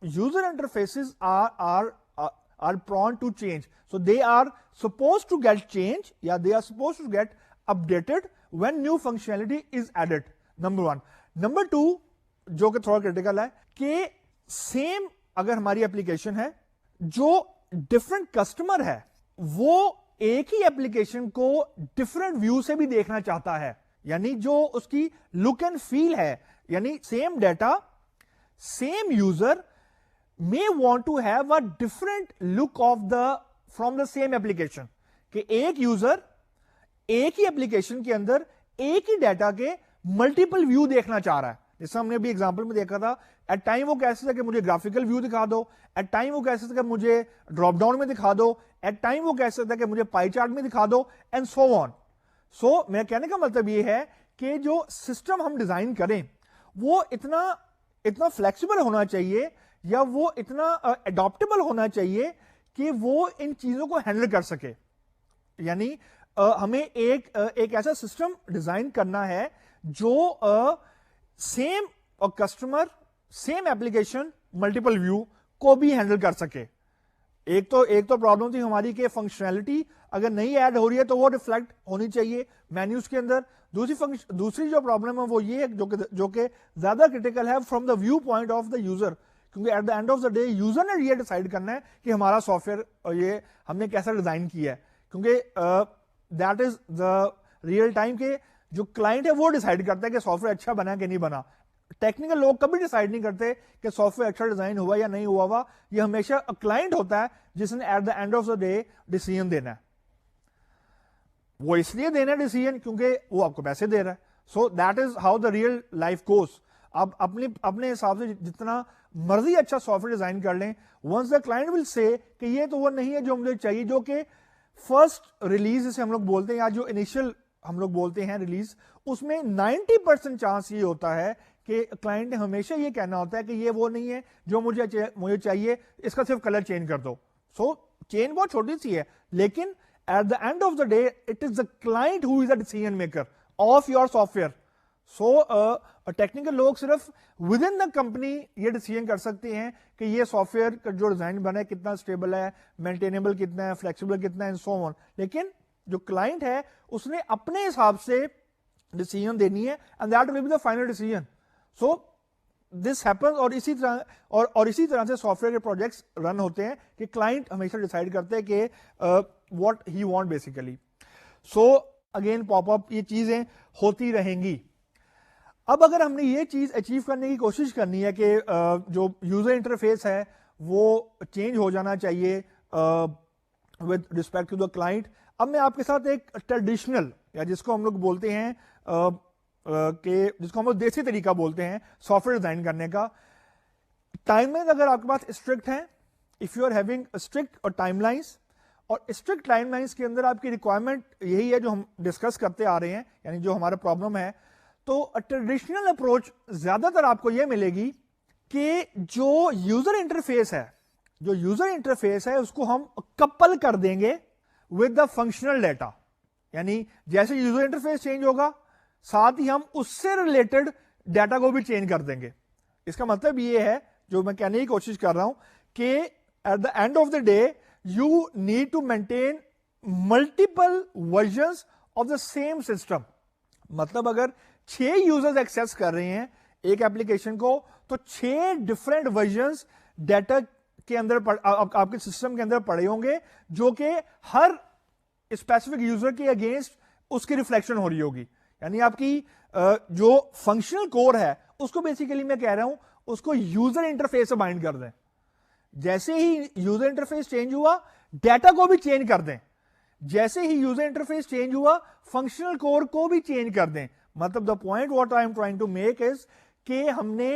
user interfaces are prone to change. So they are supposed to get change, yeah, they are supposed to get updated when new functionality is added. Number one. Number two, جو کہ تھوڑا کرٹیکل ہے کہ سیم اگر ہماری اپلیکیشن ہے, جو ڈفرنٹ کسٹمر ہے وہ ایک ہی اپلیکیشن کو ڈفرنٹ ویو سے بھی دیکھنا چاہتا ہے. یعنی جو اس کی لک اینڈ فیل ہے, یعنی same data same user may want to have a different look from the same application. کہ ایک یوزر ایک ہی اپلیکیشن کے اندر ایک ہی ڈیٹا کے ملٹیپل ویو دیکھنا چاہ رہا ہے. جیسے ہم نے بھی ایگزامپل میں دیکھا تھا, ایٹ ٹائم وہ کہتے تھا کہ مجھے گرافیکل ویو دکھا دو, ایٹ ٹائم وہ کہتے تھا کہ مجھے ڈراپ ڈاؤن میں دکھا دو, ایٹ ٹائم وہ کہتے تھا کہ مجھے پائی چارٹ میں دکھا دو, اینڈ سو آن. سو میرا کہنے کا مطلب یہ ہے کہ جو سسٹم ہم ڈیزائن کریں وہ اتنا فلیکسیبل ہونا چاہیے یا وہ اتنا اڈاپٹیبل ہونا چاہیے کہ وہ ان چیزوں کو ہینڈل کر سکے. یعنی ہمیں ایک ایسا سسٹم ڈیزائن کرنا ہے جو same customer same application multiple view کو بھی ہینڈل کر سکے. ایک تو پرابلم تھی ہماری کہ فنکشنالٹی اگر نہیں ایڈ ہو رہی ہے تو وہ ریفلیکٹ ہونی چاہیے مینیوز کے اندر. دوسری جو پرابلم ہے وہ یہ ہے جو کہ زیادہ کرٹیکل ہے from the view point of the user, کیونکہ at the end of the day user نے یہ ڈیسائیڈ کرنا ہے کہ ہمارا سافٹ ویئر یہ ہم نے کیسا ڈیزائن کیا ہے, کیونکہ that is the real time کہ جو کلائنٹ ہے وہ ڈیسائیڈ کرتا ہے کہ سافٹ ویئر اچھا بنا کہ نہیں بنا. ٹیکنیکل لوگ کبھی ڈیسائیڈ نہیں کرتے کہ سافٹ ویئر اچھا ڈیزائن ہوا یا نہیں ہوا. یہ ہمیشہ کلائنٹ ہوتا ہے جس نے at the end of the day decision دینا ہے. وہ اس لیے دینا ہے ڈیسیژن کیونکہ وہ آپ کو پیسے دے رہا ہے. سو that is how the real life goes. آپ اپنے حساب سے جتنا مرضی اچھا سافٹ ویئر ڈیزائن کر لیں, ونس دا کلائنٹ ول سے کہ یہ تو وہ نہیں ہے جو مجھے چاہیے, جو کہ فرسٹ ریلیز جسے ہم لوگ بولتے ہیں یا جو انیشیل ہم لوگ بولتے ہیں ریلیز, اس میں 90% چانس یہ ہوتا ہے کہ کلائنٹ نے ہمیشہ یہ کہنا ہوتا ہے کہ یہ وہ نہیں ہے جو مجھے چاہیے, اس کا صرف کلر چینج کر دو. سو چینج بہت چھوٹی سی ہے, لیکن at the end of the day it is the client who is the decision maker of your software. So technical لوگ صرف ود ان دا کمپنی یہ ڈیسیژن کر سکتے ہیں کہ یہ سافٹ ویئر کا جو ڈیزائن بنا ہے کتنا اسٹیبل ہے, مینٹینیبل کتنا ہے, فلیکسیبل کتنا ہے, اینڈ سو آن. لیکن جو کلائنٹ ہے اس نے اپنے حساب سے ڈیسیژن دینی ہے, and that will be the final decision. So this happens, اور اسی طرح سے سافٹ ویئر کے پروجیکٹس رن ہوتے ہیں کہ کلائنٹ ہمیشہ ڈیسائیڈ کرتے ہیں کہ what he want basically. So again pop up یہ چیزیں ہوتی رہیں گی. اب اگر ہم نے یہ چیز اچیو کرنے کی کوشش کرنی ہے کہ جو یوزر انٹرفیس ہے وہ چینج ہو جانا چاہیے with respect to the client. اب میں آپ کے ساتھ ایک ٹریڈیشنل, یا جس کو ہم لوگ بولتے ہیں کہ جس کو ہم لوگ دیسی طریقہ بولتے ہیں سافٹ ویئر ڈیزائن کرنے کا. ٹائم لائن اگر آپ کے پاس اسٹرکٹ ہیں, if you are having strict timelines, اور اسٹرکٹ ٹائم لائنس کے اندر آپ کی ریکوائرمنٹ یہی ہے جو ہم ڈسکس کرتے آ رہے ہیں, یعنی جو ہمارا پرابلم ہے, تو ٹریڈیشنل اپروچ زیادہ تر آپ کو یہ ملے گی کہ جو یوزر انٹرفیس ہے اس کو ہم کپل کر دیں گے ود دا فنکشنل ڈیٹا. یعنی جیسے یوزر انٹرفیس چینج ہوگا ساتھ ہی ہم اس سے ریلیٹڈ ڈیٹا کو بھی چینج کر دیں گے. اس کا مطلب یہ ہے, جو میں کہنے کی کوشش کر رہا ہوں, کہ at the end of the day you need to maintain multiple versions of the same system. مطلب اگر 6 یوزرز ایکسیس کر رہے ہیں ایک ایپلیکیشن کو, تو 6 ڈفرینٹ ورژنس ڈیٹا کے اندر آپ کے سسٹم کے اندر پڑے ہوں گے, جو کہ ہر اسپیسیفک یوزر کے اگینسٹ اس کی ریفلیکشن ہو رہی ہوگی. یعنی آپ کی جو فنکشنل کور ہے اس کو بیسیکلی میں کہہ رہا ہوں اس کو یوزر انٹرفیس سے بائنڈ کر دیں. جیسے ہی یوزر انٹرفیس چینج ہوا ڈیٹا کو بھی چینج کر دیں, جیسے ہی یوزر انٹرفیس چینج ہوا فنکشنل کور کو بھی چینج کر دیں. مطلب the point what I'm trying to make is کہ ہم نے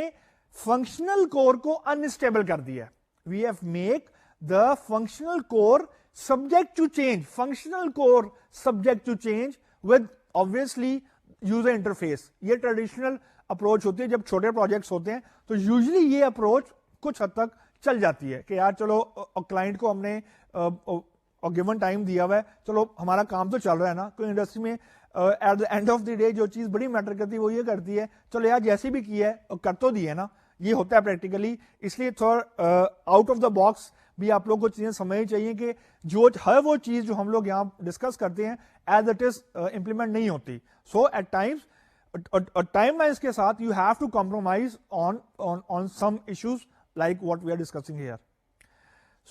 فنکشنل کور کو انسٹیبل کر دیا. We have make the functional core subject to change, functional core subject to change with obviously user interface. یہ ٹریڈیشنل اپروچ ہوتی ہے جب چھوٹے پروجیکٹس ہوتے ہیں, تو یوزلی یہ اپروچ کچھ حد تک چل جاتی ہے کہ یار چلو کلائنٹ کو ہم نے گیون ٹائم دیا ہوا ہے, چلو ہمارا کام تو چل رہا ہے نا. کوئی انڈسٹری میں at the end of the day جو چیز بڑی میٹر کرتی ہے وہ یہ کرتی ہے چلو یار جیسے بھی کیا ہے کر تو دی ہے نا. یہ ہوتا ہے پریکٹیکلی. اس لیے تھوڑا آؤٹ آف دا باکس بھی آپ لوگ کو چیزیں سمجھنی چاہیے کہ جو ہر وہ چیز جو ہم لوگ یہاں ڈسکس کرتے ہیں ایز اٹ از امپلیمنٹ نہیں ہوتی. So at times timelines کے ساتھ you have to compromise on some issues like what we are discussing here.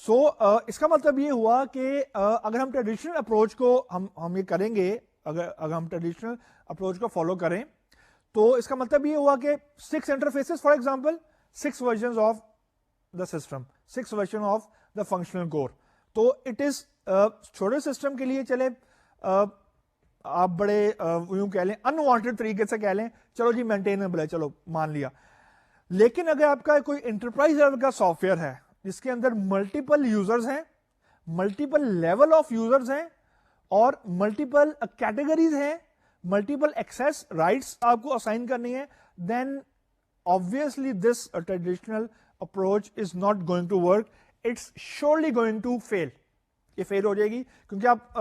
So اس کا مطلب یہ ہوا کہ اگر ہم ٹریڈیشنل اپروچ کو ہم یہ کریں گے, اگر ہم ٹریڈیشنل اپروچ کو فالو کریں تو اس کا مطلب یہ ہوا کہ 6 interfaces for example 6 versions of the system, 6 version of the functional core. تو اٹ از چھوٹے سسٹم کے لیے چلے آپ بڑے یوں کہہ لیں انوانٹیڈ طریقے سے کہہ لیں چلو جی مینٹینیبل ہے, چلو مان لیا. لیکن اگر آپ کا کوئی انٹرپرائز لیول کا سافٹ ویئر ہے جس کے اندر ملٹیپل یوزرز ہیں, ملٹیپل لیول آف یوزرز ہیں, اور ملٹیپل کیٹیگریز ہیں, ملٹیپل ایکسیس رائٹس آپ کو اسائن کرنی ہے, دین obviously this traditional approach is not going to work. It's surely going to fail. یہ فیل ہو جائے گی کیونکہ آپ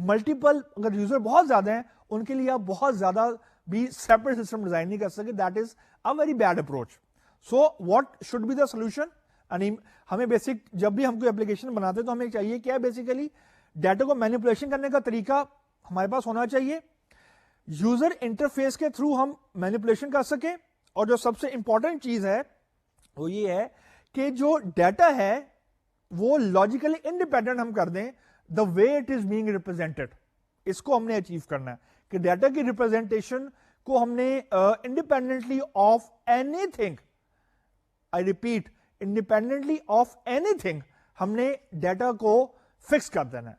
ملٹیپل اگر یوزر بہت زیادہ ہیں ان کے لیے آپ بہت زیادہ بھی سیپریٹ سسٹم ڈیزائن نہیں کر سکتے. That is a very bad approach. So what should be the solution? یعنی ہمیں بیسک جب بھی ہم کوئی اپلیکیشن بناتے تو ہمیں چاہیے کیا بیسیکلی ڈیٹا کو مینیپولیشن کرنے کا طریقہ ہمارے پاس ہونا چاہیے, یوزر انٹرفیس کے تھرو ہم مینیپولیشن کر سکیں, اور جو سب سے امپورٹنٹ چیز ہے وہ یہ ہے کہ جو ڈیٹا ہے وہ لاجیکلی انڈیپینڈنٹ ہم کر دیں the way it is being represented. اس کو ہم نے اچیو کرنا ہے کہ ڈیٹا کی ریپرزینٹیشن کو ہم نے independently of any thing, I repeat independently of any thing ہم نے ڈیٹا کو فکس کر دینا ہے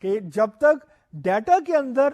کہ جب تک ڈیٹا کے اندر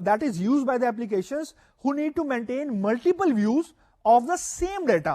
that is used by the applications who need to maintain multiple views of the same data.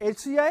HCI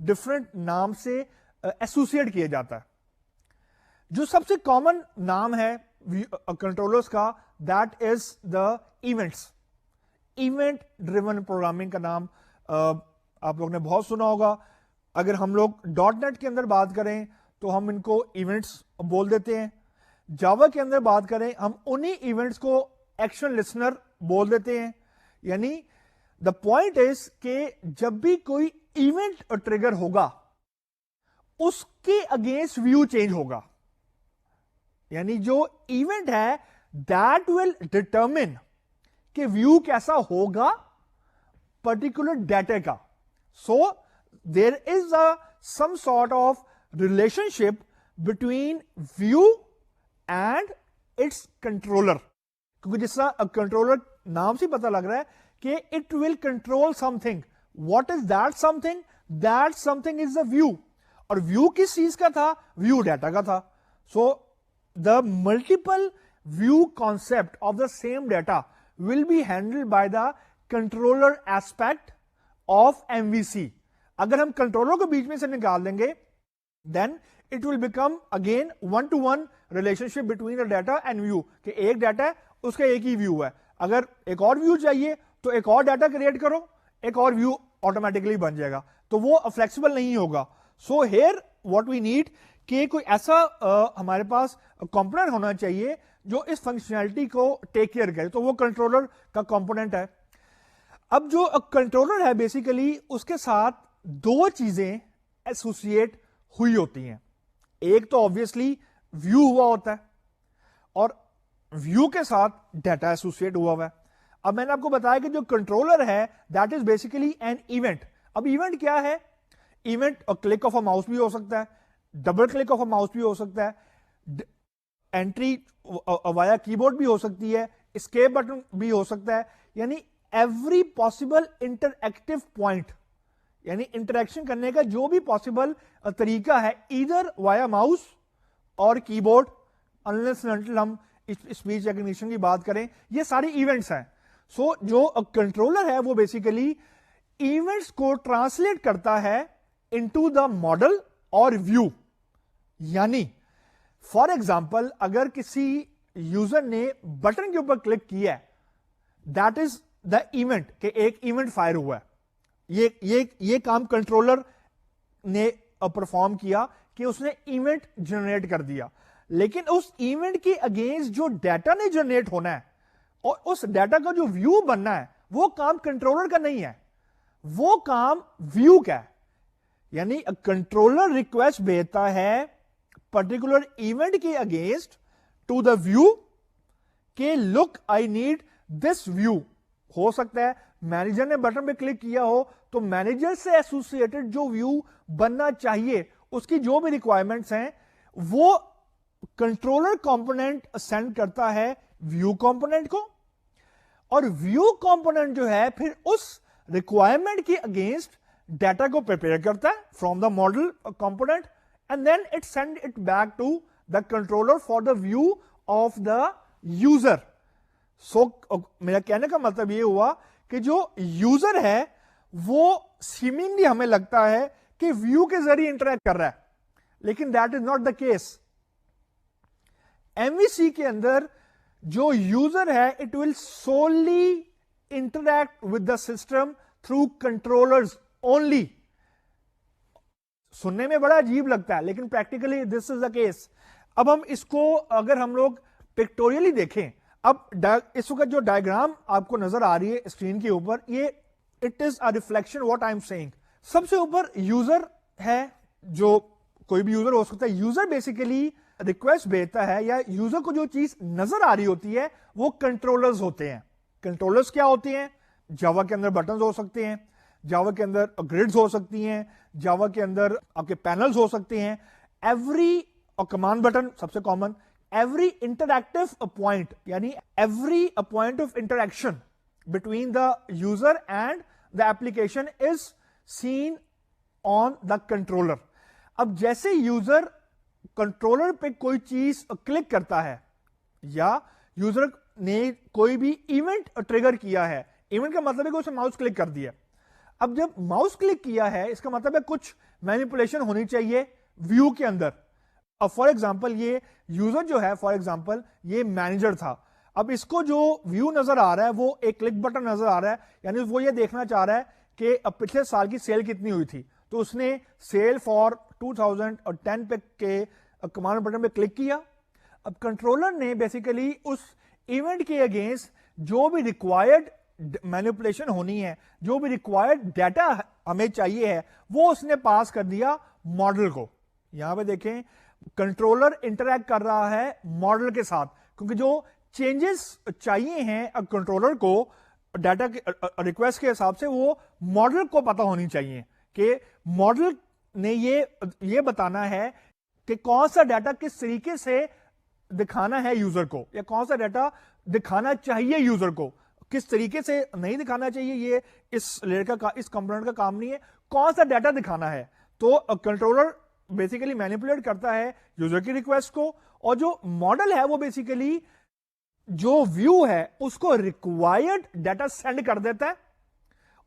different نام سے ایسوسیٹ کیا جاتا ہے. جو سب سے کامن نام ہے کنٹرولرز کا, that is the events. Event driven programming کا نام آپ لوگ نے بہت سنا ہوگا. اگر ہم لوگ ڈاٹ نیٹ کے اندر بات کریں تو ہم ان کو ایونٹس بول دیتے ہیں. جاوا کے اندر بات کریں ہم انہی ایونٹس کو ایکشن لسنر بول دیتے ہیں. یعنی دا پوائنٹ از کہ جب بھی کوئی ایونٹ ٹریگر ہوگا اس کے اگینسٹ ویو چینج ہوگا. یعنی جو ایونٹ ہے دیٹ ول ڈٹرمن کہ ویو کیسا ہوگا پرٹیکولر ڈیٹا کا. So there is some sort of relationship between view and its controller. کیونکہ جس طرح کنٹرولر نام سے پتہ لگ رہا ہے کہ it will control something. What is that something? That something is the view. اور ویو کس چیز کا تھا؟ ویو ڈیٹا کا تھا. سو the multiple view concept of the same data will be handled by the controller aspect of MVC. اگر ہم کنٹرولر کو بیچ میں سے نکال دیں گے then it will become again one to one relationship between the data and view کہ ایک ڈیٹا ہے اس کا ایک ہی ویو ہے. اگر ایک اور ویو چاہیے تو ایک اور ڈیٹا کریٹ کرو, ایک اور ویو آٹومیٹکلی بن جائے گا. تو وہ فلیکسیبل نہیں ہوگا. سو here what we need کہ کوئی ایسا ہمارے پاس کمپوننٹ ہونا چاہیے جو اس فنکشنالٹی کو ٹیک کیئر کرے. تو وہ کنٹرولر کا کمپوننٹ ہے. اب جو کنٹرولر ہے بیسیکلی اس کے ساتھ دو چیزیں ایسوسیٹ ہوئی ہوتی ہیں. ایک تو آبویسلی ویو ہوا ہوتا ہے اور ویو کے ساتھ ڈیٹا ایسوسیٹ ہوا ہوا ہے. اب میں نے آپ کو بتایا کہ جو کنٹرولر ہے that is basically an event. اب ایونٹ کیا ہے؟ Event click of a mouse بھی ہو سکتا ہے, double click of a mouse بھی ہو سکتا ہے, انٹری وایا کی بورڈ بھی ہو سکتی ہے, اسکیپ بٹن بھی ہو سکتا ہے. یعنی ایوری پاسبل انٹریکٹیو پوائنٹ, یعنی انٹریکشن کرنے کا جو بھی پاسبل طریقہ ہے ایدر وایا ماؤس اور کی بورڈ, انلیس انٹل ہم اسپیچ ریکگنیشن کی بات کریں, یہ ساری ایونٹس ہیں. سو جو کنٹرولر ہے وہ بیسیکلی ایونٹس کو ٹرانسلیٹ کرتا ہے انٹو دا ماڈل اور ویو. یعنی فار ایگزامپل اگر کسی یوزر نے بٹن کے اوپر کلک کیا ہے دیٹ از دا ایونٹ کہ ایک ایونٹ فائر ہوا ہے. یہ کام کنٹرولر نے پرفارم کیا کہ اس نے ایونٹ جنریٹ کر دیا. لیکن اس ایونٹ کے اگینسٹ جو ڈیٹا نے جنریٹ ہونا ہے اور اس ڈیٹا کا جو ویو بننا ہے وہ کام کنٹرولر کا نہیں ہے, وہ کام ویو کا ہے. یعنی کنٹرولر ریکویسٹ بھیجتا ہے پرٹیکولر ایونٹ کے اگینسٹ ٹو دا ویو کہ لک آئی نیڈ دس ویو. ہو سکتا ہے مینیجر نے بٹن پہ کلک کیا ہو تو مینیجر سے ایسوسیٹڈ جو ویو بننا چاہیے اس کی جو بھی ریکوائرمنٹس ہیں وہ کنٹرولر کمپوننٹ سینڈ کرتا ہے ویو کمپوننٹ کو, اور ویو کمپوننٹ جو ہے پھر اس ریکوائرمنٹ کے اگینسٹ ڈیٹا کو پریپیئر کرتا ہے from the model component and then it send it back to the controller for the view of the user. So میرا کہنے کا مطلب یہ ہوا کہ جو یوزر ہے وہ سیمنگلی ہمیں لگتا ہے کہ ویو کے ذریعے انٹریکٹ کر رہا ہے, لیکن that is not the case. M V C کے اندر جو یوزر ہے it will solely interact with the system through controllers only. سننے میں بڑا عجیب لگتا ہے لیکن practically this is the case. اب ہم اس کو اگر ہم لوگ پکٹوریلی دیکھیں, اب اس وقت جو ڈائیگرام آپ کو نظر آ رہی ہے اسکرین کے اوپر, یہ it is a reflection what I'm seeing. سب سے اوپر یوزر ہے, جو کوئی بھی یوزر ہو سکتا ہے. یوزر بیسیکلی ریکویسٹ بھیجتا ہے یا یوزر کو جو چیز نظر آ رہی ہوتی ہے وہ کنٹرولرز ہوتے ہیں. کنٹرولرز کیا ہوتے ہیں؟ جاوا کے اندر بٹنز ہو سکتے ہیں, جاوا کے اندر گریڈز ہو سکتی ہیں, جاوا کے اندر آپ کے پینلز ہو سکتے ہیں. ایوری کمانڈ بٹن سب سے کامن, ایوری انٹریکٹیو پوائنٹ یعنی every point of interaction between the user and the application is seen on the controller. اب جیسے یوزر کنٹرولر پہ کوئی چیز کلک کرتا ہے یا یوزر نے کوئی بھی ایونٹ ٹریگر کیا ہے, ایونٹ کا مطلب ہے کہ اسے ماؤس کلک کر دیا, اب جب ماؤس کلک کیا ہے اس کا مطلب ہے کچھ مینیپولیشن ہونی چاہیے ویو کے اندر. اب فار ایگزامپل یہ یوزر جو ہے, فار ایگزامپل یہ مینیجر تھا, اب اس کو جو ویو نظر آ رہا ہے وہ ایک کلک بٹن نظر آ رہا ہے, یعنی وہ یہ دیکھنا چاہ رہا ہے کہ اب پچھلے سال کی سیل کتنی ہوئی تھی. تو اس نے سیل فار 2010 پہ کے کمانڈ بٹن پہ کلک کیا. اب کنٹرولر نے بیسیکلی اس ایونٹ کے اگینسٹ جو بھی ریکوائرڈ مینیپولیشن ہونی ہے, جو بھی ریکوائرڈ ڈیٹا ہمیں چاہیے ہے, وہ اس نے پاس کر دیا ماڈل کو. یہاں پہ دیکھیں کنٹرولر انٹریکٹ کر رہا ہے ماڈل کے ساتھ, کیونکہ جو چینجز چاہیے ہیں کنٹرولر کو ڈیٹا ریکویسٹ کے حساب سے وہ ماڈل کو پتا ہونی چاہیے کہ ماڈل نے یہ بتانا ہے کہ کون سا ڈیٹا کس طریقے سے دکھانا ہے یوزر کو, یا کون سا ڈیٹا دکھانا چاہیے یوزر کو, کس طریقے سے نہیں دکھانا چاہیے. یہ اس لیئر کا, اس کمپوننٹ کا کام نہیں ہے, کون سا ڈیٹا دکھانا ہے. تو کنٹرولر بیسیکلی مینیپولیٹ کرتا ہے یوزر کی ریکویسٹ کو, اور جو ماڈل ہے وہ بیسیکلی جو ویو ہے اس کو ریکوائرڈ ڈیٹا سینڈ کر دیتا ہے.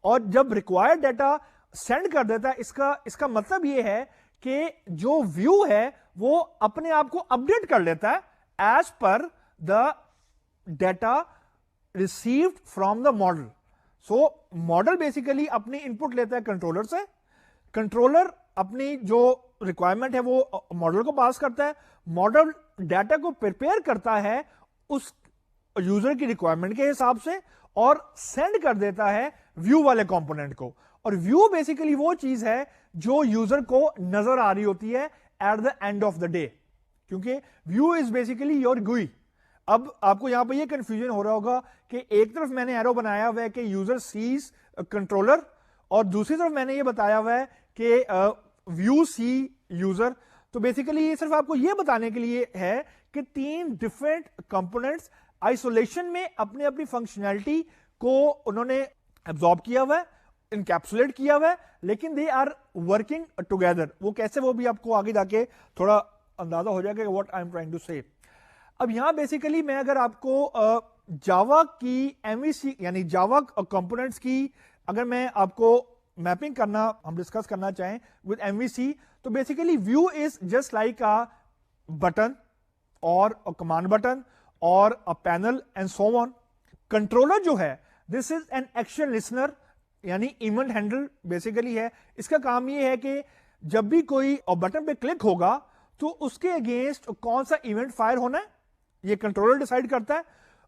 اور جب ریکوائرڈ ڈیٹا سینڈ کر دیتا ہے اس کا مطلب یہ ہے کہ جو ویو ہے وہ اپنے آپ کو اپڈیٹ کر لیتا ہے as per the data received from the model. So model basically اپنی ان پٹ لیتا ہے کنٹرولر سے, کنٹرولر اپنی جو ریکوائرمنٹ ہے وہ ماڈل کو پاس کرتا ہے, ماڈل ڈیٹا کو پریپیئر کرتا ہے اس یوزر کی ریکوائرمنٹ کے حساب سے اور سینڈ کر دیتا ہے ویو والے کمپوننٹ کو. اور ویو بیسیکلی وہ چیز ہے جو یوزر کو نظر آ رہی ہوتی ہے at the end of the day, کیونکہ view is basically your GUI. اب آپ کو یہاں پہ یہ کنفیوژن ہو رہا ہوگا کہ ایک طرف میں نے ایرو بنایا ہوا ہے کہ یوزر سیز کنٹرولر, اور دوسری طرف میں نے یہ بتایا ہوا ہے کہ ویو سی یوزر. تو بیسیکلی یہ صرف آپ کو یہ بتانے کے لیے ہے کہ تین ڈفرینٹ کمپوننٹس آئسولیشن میں اپنی اپنی فنکشنلٹی کو انہوں نے ایبزارب کیا ہوا ہے, انکیپسولیٹ کیا ہوا ہے, لیکن دے آر ورکنگ ٹوگیدر. وہ کیسے, وہ بھی آپ کو آگے جا کے تھوڑا اندازہ ہو جائے گا what I'm trying to say. اب یہاں بیسیکلی میں اگر آپ کو جاوا کی ایم وی سی یعنی جاوا کمپوننٹس کی اگر میں آپ کو میپنگ کرنا, ہم ڈسکس کرنا چاہیں ود ایم وی سی, تو basically view is just like a button اور کمانڈ بٹن اور panel and so on. Controller جو ہے this is an action listener یعنی ایونٹ ہینڈل بیسیکلی ہے. اس کا کام یہ ہے کہ جب بھی کوئی بٹن پہ کلک ہوگا تو اس کے اگینسٹ کون سا ایونٹ فائر ہونا ہے یہ کنٹرولر ڈیسائیڈ کرتا ہے,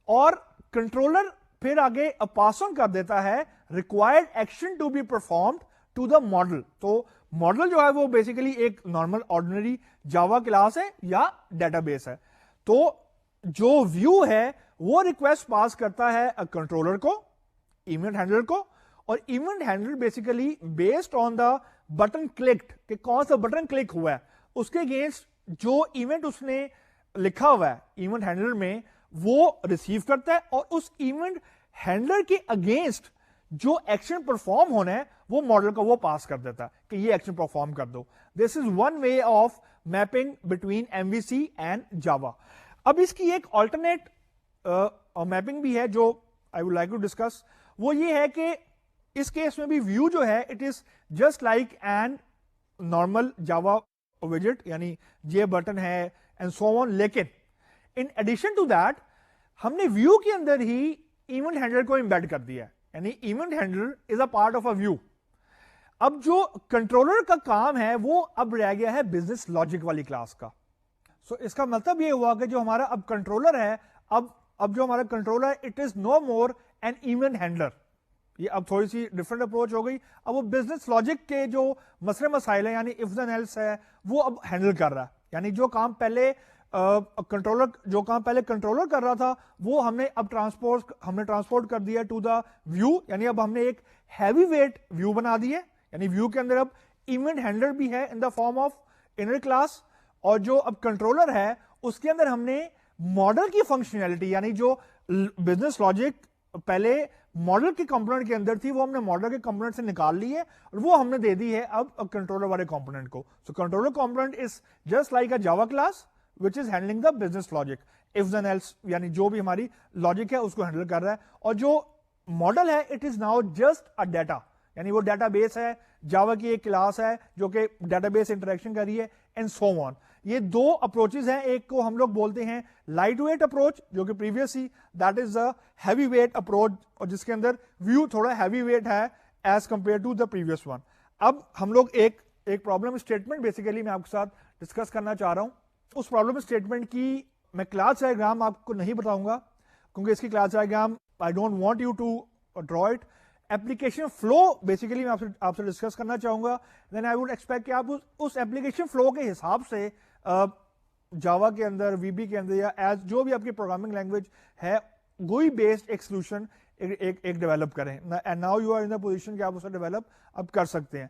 اور کنٹرولر پھر آگے پاس آن کر دیتا ہے required action to be performed to the model. تو ماڈل جو ہے وہ بیسیکلی ایک نارمل آرڈنری جاوا کلاس ہے یا ڈیٹا بیس ہے. تو جو ویو ہے وہ ریکویسٹ پاس کرتا ہے کنٹرولر کو, ایونٹ ہینڈلر کو, اور event handler basically based on the button clicked کہ کون سا بٹن کلک ہوا ہے اس کے اگینسٹ جو ایونٹ اس نے لکھا ہوا ہے ایونٹ ہینڈلر میں وہ ریسیو کرتا ہے, اور اس ایونٹ ہینڈلر کے اگینسٹ جو ایکشن پرفارم ہونا ہے وہ ماڈل کو وہ پاس کر دیتا ہے کہ یہ ایکشن پرفارم کر دو. This is one way of mapping between M V C and Java. اب اس کی ایک آلٹرنیٹ میپنگ بھی ہے جو I would like to discuss. وہ یہ ہے کہ اس کیس میں بھی ویو جو ہے it is just like an normal Java ویجٹ یعنی یہ بٹن ہے اینڈ سو آن, لیکن ان ایڈیشن ٹو دیٹ ہم نے ویو کے اندر ہی ایونٹ ہینڈلر کو امبیڈ کر دیا ہے, یعنی event handler is a part of a view. اب جو کنٹرولر کا کام ہے وہ اب رہ گیا ہے بزنس لاجک والی کلاس کا. سو اس کا مطلب یہ ہوا کہ جو ہمارا اب کنٹرولر ہے, اب جو ہمارا controller it is no more an event handler. یہ اب تھوڑی سی ڈفرنٹ اپروچ ہو گئی. اب وہ بزنس لاجک کے جو مسئلے مسائل ہیں یعنی اف دین ایلس ہے وہ اب ہینڈل کر رہا ہے. یعنی جو کام پہلے کنٹرولر کر رہا تھا وہ ہم نے ٹرانسپورٹ کر دیا ٹو دا ویو, یعنی اب ہم نے ایک ہیوی ویٹ ویو بنا دی ہے. یعنی ویو کے اندر اب ایونٹ ہینڈلر بھی ہے in the form of inner class, اور جو اب کنٹرولر ہے اس کے اندر ہم نے ماڈل کی فنکشنلٹی یعنی جو بزنس لاجک پہلے ماڈل کے کمپوننٹ کے اندر تھی وہ ہم نے ماڈل کے کمپوننٹ سے نکال لی ہے اور وہ ہم نے دے دی ہے اب کنٹرولر والے کمپوننٹ کو. So controller component is just like a Java class which is handling the business logic, if then else یعنی جو بھی ہماری لاجک ہے اس کو ہینڈل کر رہا ہے. اور جو ماڈل ہے it is now just a data, یعنی وہ ڈیٹا بیس ہے, جاوا کی ایک کلاس ہے جو کہ ڈیٹا بیس انٹریکشن کر رہی ہے, اینڈ سو آن. یہ دو اپروچز ہیں, ایک کو ہم لوگ بولتے ہیں لائٹ ویٹ اپروچ جو کہ پریویس ہی, that is a heavy weight approach, اور جس کے اندر ویو تھوڑا ہیوی ویٹ ہے as compare to the previous one. اب ہم لوگ ایک پرابلم اسٹیٹمنٹ بیسیکلی میں آپ کے ساتھ ڈسکس کرنا چاہ رہا ہوں. اس پرابلم اسٹیٹمنٹ کی میں کلاس ڈائیگرام آپ کو نہیں بتاؤں گا کیونکہ اس کی class diagram I don't want you to draw it. Application flow basically میں آپ سے ڈسکس کرنا چاہوں گا. دین آئی ووڈ ایکسپیکٹ کہ آپ اس ایپلیکیشن فلو کے حساب سے جاوا کے اندر, وی بی کے اندر, یا ایز جو بھی آپ کی پروگرامنگ لینگویج ہے, گوئی بیسڈ ایک سولوشن ایک ڈیولپ کریں. And now you are in the position کہ آپ اسے ڈیولپ اب کر سکتے ہیں.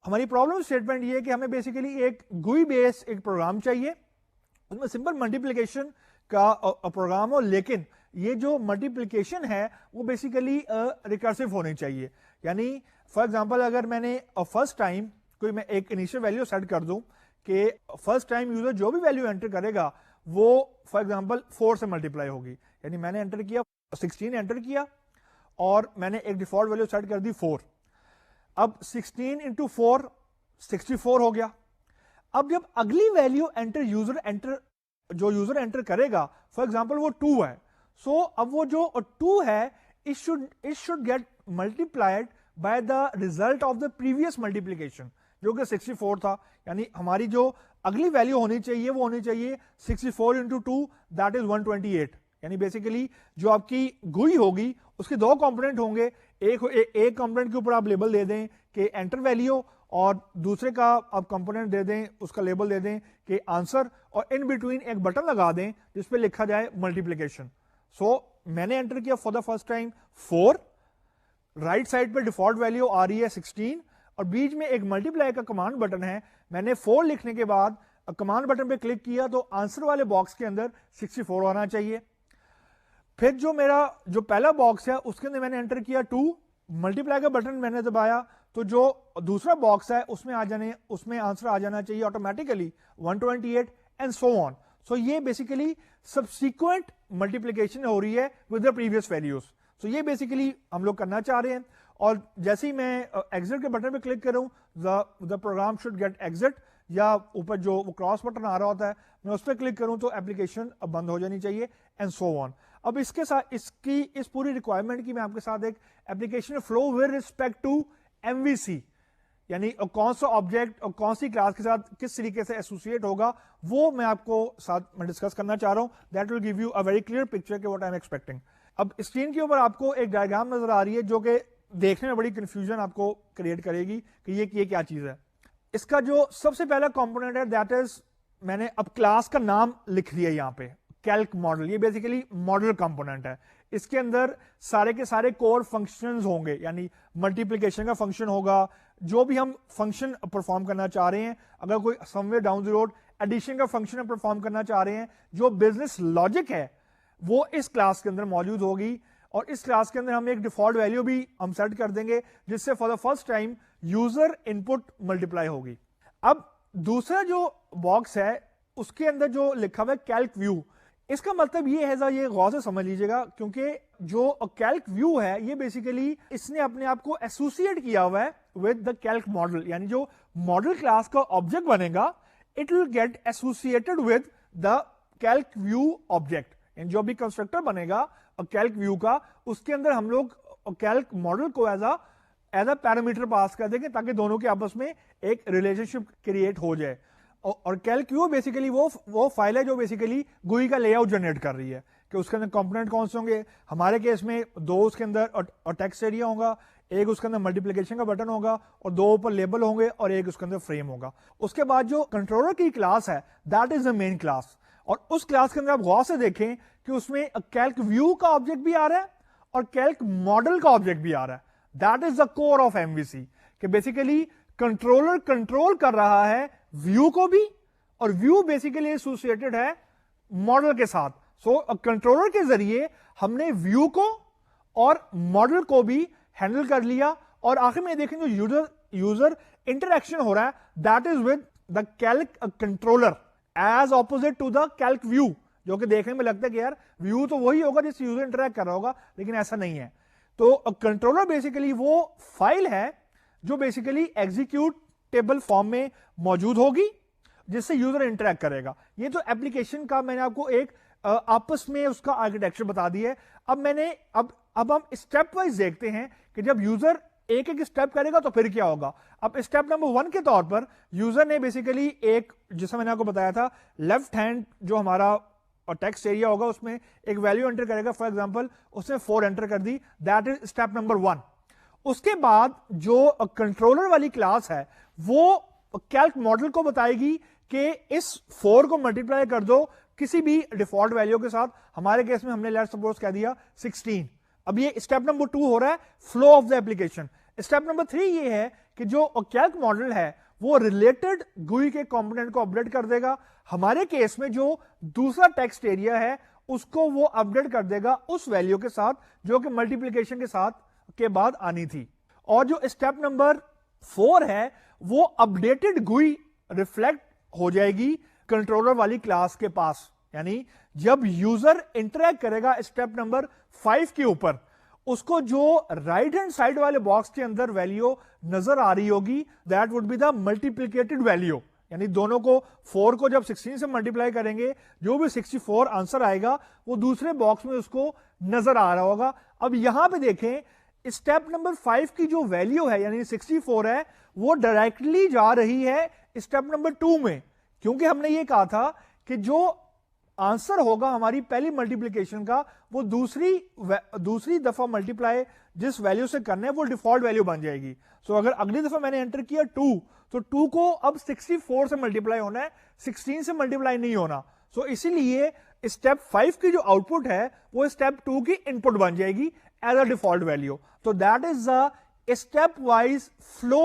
ہماری پرابلم اسٹیٹمنٹ یہ ہے کہ ہمیں بیسیکلی ایک گوئی بیس ایک پروگرام چاہیے, اس میں سمپل ملٹیپلیکیشن کا پروگرام ہو, لیکن یہ جو ملٹیپلیکیشن ہے وہ بیسیکلی ریکرسو ہونی چاہیے. یعنی فار ایگزامپل اگر میں نے فرسٹ ٹائم کوئی میں ایک انیشیل ویلیو سیٹ کر دوں کہ فرسٹ ٹائم یوزر جو بھی ویلیو انٹر کرے گا وہ فار ایگزامپل 4 سے ملٹیپلائی ہوگی. یعنی میں نے انٹر کیا 16 انٹر کیا اور میں نے ایک ڈیفالٹ ویلیو سیٹ کر دی 4. اب 16 انٹو 4 64 ہو گیا. اب جب اگلی ویلیو جو یوزر انٹر کرے گا, فار ایگزامپل وہ 2 ہے, سو اب وہ جو 2 ہے it should get multiplied by the result of the previous multiplication جو کہ 64 تھا. یعنی ہماری جو اگلی ویلیو ہونی چاہیے وہ ہونی چاہیے 64 into 2 that is 128. یعنی بیسیکلی جو آپ کی گوئی ہوگی اس کے دو کمپوننٹ ہوں گے, ایک کمپوننٹ کے اوپر آپ لیبل دے دیں کہ انٹر ویلیو, اور دوسرے کا آپ کمپوننٹ دے دیں, اس کا لیبل دے دیں کہ آنسر, اور ان بٹوین ایک بٹن لگا دیں جس پہ لکھا جائے ملٹیپلیکیشن. سو میں نے انٹر کیا for the first time 4, right side پہ ڈیفالٹ ویلیو آ رہی ہے 16, اور بیچ میں ایک ملٹیپلائی کا کمانڈ بٹن ہے. میں نے 4 لکھنے کے بعد کمانڈ بٹن پہ کلک کیا تو آنسر والے باکس کے اندر 64 آنا چاہیے. پھر جو میرا جو پہلا باکس ہے اس کے اندر میں نے انٹر کیا 2, ملٹیپلائی کا بٹن میں نے دبایا تو جو دوسرا باکس ہے اس میں آنسر آ جانا چاہیے آٹومیٹیکلی 128 اینڈ سو آن. سو یہ بیسیکلی سبسیکوینٹ ملٹیپلیکیشن ہو رہی ہے ود دا پریویس ویلیوز. سو یہ بیسیکلی ہم لوگ کرنا چاہ رہے ہیں, اور جیسے ہی میں ایگزٹ کے بٹن پہ کلک کروں دا پروگرام شوڈ گیٹ ایگزٹ, یا اوپر جو وہ کراس بٹن آ رہا ہوتا ہے میں اس پہ کلک کروں تو ایپلیکیشن بند ہو جانی چاہیے اینڈ سو آن. اب اس کے ساتھ اس پوری ریکوائرمنٹ کی میں آپ کے ساتھ ایک application flow with respect to M V C, یعنی کون سا آبجیکٹ اور کون سی کلاس کے ساتھ کس طریقے سے ایسوسیٹ ہوگا وہ میں آپ کو ساتھ میں ڈسکس کرنا چاہ رہا ہوں. That will give you a very clear picture کہ واٹ آئی ایم ایکسپیکٹنگ. اب اسکرین کے اوپر آپ کو ایک ڈائیگرام نظر آ رہی ہے جو کہ دیکھنے میں بڑی کنفیوژن آپ کو کریٹ کرے گی کہ یہ کیا چیز ہے. اس کا جو سب سے پہلا کمپوننٹ ہے دیٹ از, میں نے اب کلاس کا نام لکھ دیا یہاں پہ, کیلک ماڈل. یہ بیسیکلی ماڈل کمپوننٹ ہے. اس کے اندر سارے کے سارے کور فنکشنز ہوں گے, یعنی ملٹیپلیکیشن کا فنکشن ہوگا, جو بھی ہم فنکشن پرفارم کرنا چاہ رہے ہیں, اگر کوئی somewhere down the road addition کا فنکشن پرفارم کرنا چاہ رہے ہیں, جو بزنس لاجک ہے وہ اس کلاس کے اندر موجود ہوگی. اور اس کلاس کے اندر ہم ایک ڈیفالٹ ویلیو بھی ہم سیٹ کر دیں گے جس سے for the first time user in put multiply ہوگی. اب دوسرا جو باکس ہے اس کے اندر جو لکھا ہوا ہے کیلک ویو, اس کا مطلب یہ ہے, یہ غور سے سمجھ لیجیے گا, کیونکہ جو کیلک ویو ہے یہ بیسیکلی اس نے اپنے آپ کو ایسوسیٹ کیا ہوا ہے ود دا کیلک ماڈل. یعنی جو ماڈل کلاس کا آبجیکٹ بنے گا it will get associated with the calc view object. یعنی جو بھی کنسٹرکٹر بنے گا کیلک ویو کا, اس کے اندر ہم لوگ کیلک ماڈل کو ایز اے پیرامیٹر پاس کر دیں گے تاکہ دونوں کے آپس میں ایک ریلیشن شپ کریٹ ہو جائے. اور کیلک ویو بیسیکلی وہ فائل ہے جو بیسیکلی گوئی کا لے آؤٹ جنریٹ کر رہی ہے کہ اس کے اندر کمپوننٹ کون سے ہوں گے. ہمارے کیس میں 2 اس کے اندر اور ٹیکسٹ ایریا ہوگا, ایک اس کے اندر ملٹیپلیکیشن کا بٹن ہوگا, اور 2 اوپر لیبل ہوں گے, اور ایک اس کے اندر فریم ہوگا. اس کے بعد جو کنٹرولر کی کلاس ہے that is the main class, اور اس کلاس کے اندر آپ غور سے دیکھیں کہ اس میں کیلک ویو کا آبجیکٹ بھی آ رہا ہے اور کیلک ماڈل کا آبجیکٹ بھی آ رہا ہے. That is the core of M V C, کہ بیسیکلی کنٹرولر کنٹرول کر رہا ہے ویو کو بھی, اور ویو بیسیکلی ایسوسیٹڈ ہے ماڈل کے ساتھ. سو کنٹرولر کے ذریعے ہم نے ویو کو اور ماڈل کو بھی ہینڈل کر لیا, اور آخر میں دیکھیں جو یوزر انٹریکشن ہو رہا ہے that is with the calc controller as opposite to the calc view, جو کہ دیکھنے میں لگتا ہے کہ یار ویو تو وہی ہوگا جس سے یوزر انٹریکٹ کر رہا ہوگا, لیکن ایسا نہیں ہے. تو کنٹرولر بیسیکلی وہ فائل ہے جو بیسیکلی ایگزیکیوٹیبل فارم میں موجود ہوگی جس سے یوزر انٹریکٹ کرے گا. یہ تو ایپلیکیشن کا میں نے آپ کو ایک آپس میں اس کا آرکیٹیکچر بتا دیا ہے. اب ہم اسٹیپ وائز دیکھتے ہیں کہ جب یوزر ایک ایک اسٹیپ کرے گا تو پھر کیا ہوگا. اب اسٹیپ نمبر 1 کے طور پر یوزر نے بیسیکلی ایک, جیسا میں نے آپ کو بتایا تھا, لیفٹ ہینڈ جو ہمارا ٹیکسٹ ایریا ہوگا اس میں ایک ویلیو انٹر کرے گا. فار ایگزامپل اس نے 4 انٹر کر دی, دیٹ از اسٹیپ نمبر 1. اس کے بعد جو کنٹرولر والی کلاس ہے وہ کیلک ماڈل کو بتائے گی کہ اس 4 کو ملٹیپلائی کر دو کسی بھی ڈیفالٹ ویلیو کے ساتھ. ہمارے کیس میں ہم نے لیٹس سپوز کہہ دیا 16. اب یہ اسٹیپ نمبر 2 ہو رہا ہے, flow of the application. Step number 3 یہ ہے کہ جو کیلک ماڈل ہے وہ ریلیٹڈ گوئی کے کمپوننٹ کو اپڈیٹ کر دے گا. ہمارے کیس میں جو دوسرا ٹیکسٹ ایریا ہے اس کو وہ اپڈیٹ کر دے گا اس ویلیو کے ساتھ جو کہ ملٹیپلیکیشن کے ساتھ کے بعد آنی تھی. اور جو اسٹیپ نمبر 4 ہے وہ اپڈیٹڈ گوئی ریفلیکٹ ہو جائے گی کنٹرولر والی کلاس کے پاس. یعنی جب یوزر انٹریکٹ کرے گا اسٹیپ نمبر 5 کے اوپر, اس کو جو رائٹ ہینڈ سائڈ والے باکس کے اندر ویلیو نظر آ رہی ہوگی that would be the multiplicated value. یعنی دونوں کو 4 کو جب 16 سے ملٹیپلائی کریں گے جو بھی 64 آنسر آئے گا وہ دوسرے باکس میں اس کو نظر آ رہا ہوگا. اب یہاں پہ دیکھیں اسٹیپ نمبر 5 کی جو ویلیو ہے یعنی 64 ہے وہ ڈائریکٹلی جا رہی ہے اسٹیپ نمبر 2 میں, کیونکہ ہم نے یہ کہا تھا کہ جو آنسر ہوگا ہماری پہلی ملٹیپلیکیشن کا وہ دوسری دفعہ ملٹیپلائی جس ویلیو سے کرنا ہے وہ ڈیفالٹ ویلیو بن جائے گی. سو اگر اگلی دفعہ میں نے انٹر کیا 2 تو 2 کو اب 64 سے ملٹیپلائی ہونا ہے, 16 سے ملٹیپلائی نہیں ہونا. سو اسی لیے اسٹیپ 5 کی جو آؤٹ پٹ ہے وہ اسٹیپ 2 کی ان پٹ بن جائے گی ایز اے ڈیفالٹ ویلیو. تو that is the step wise flow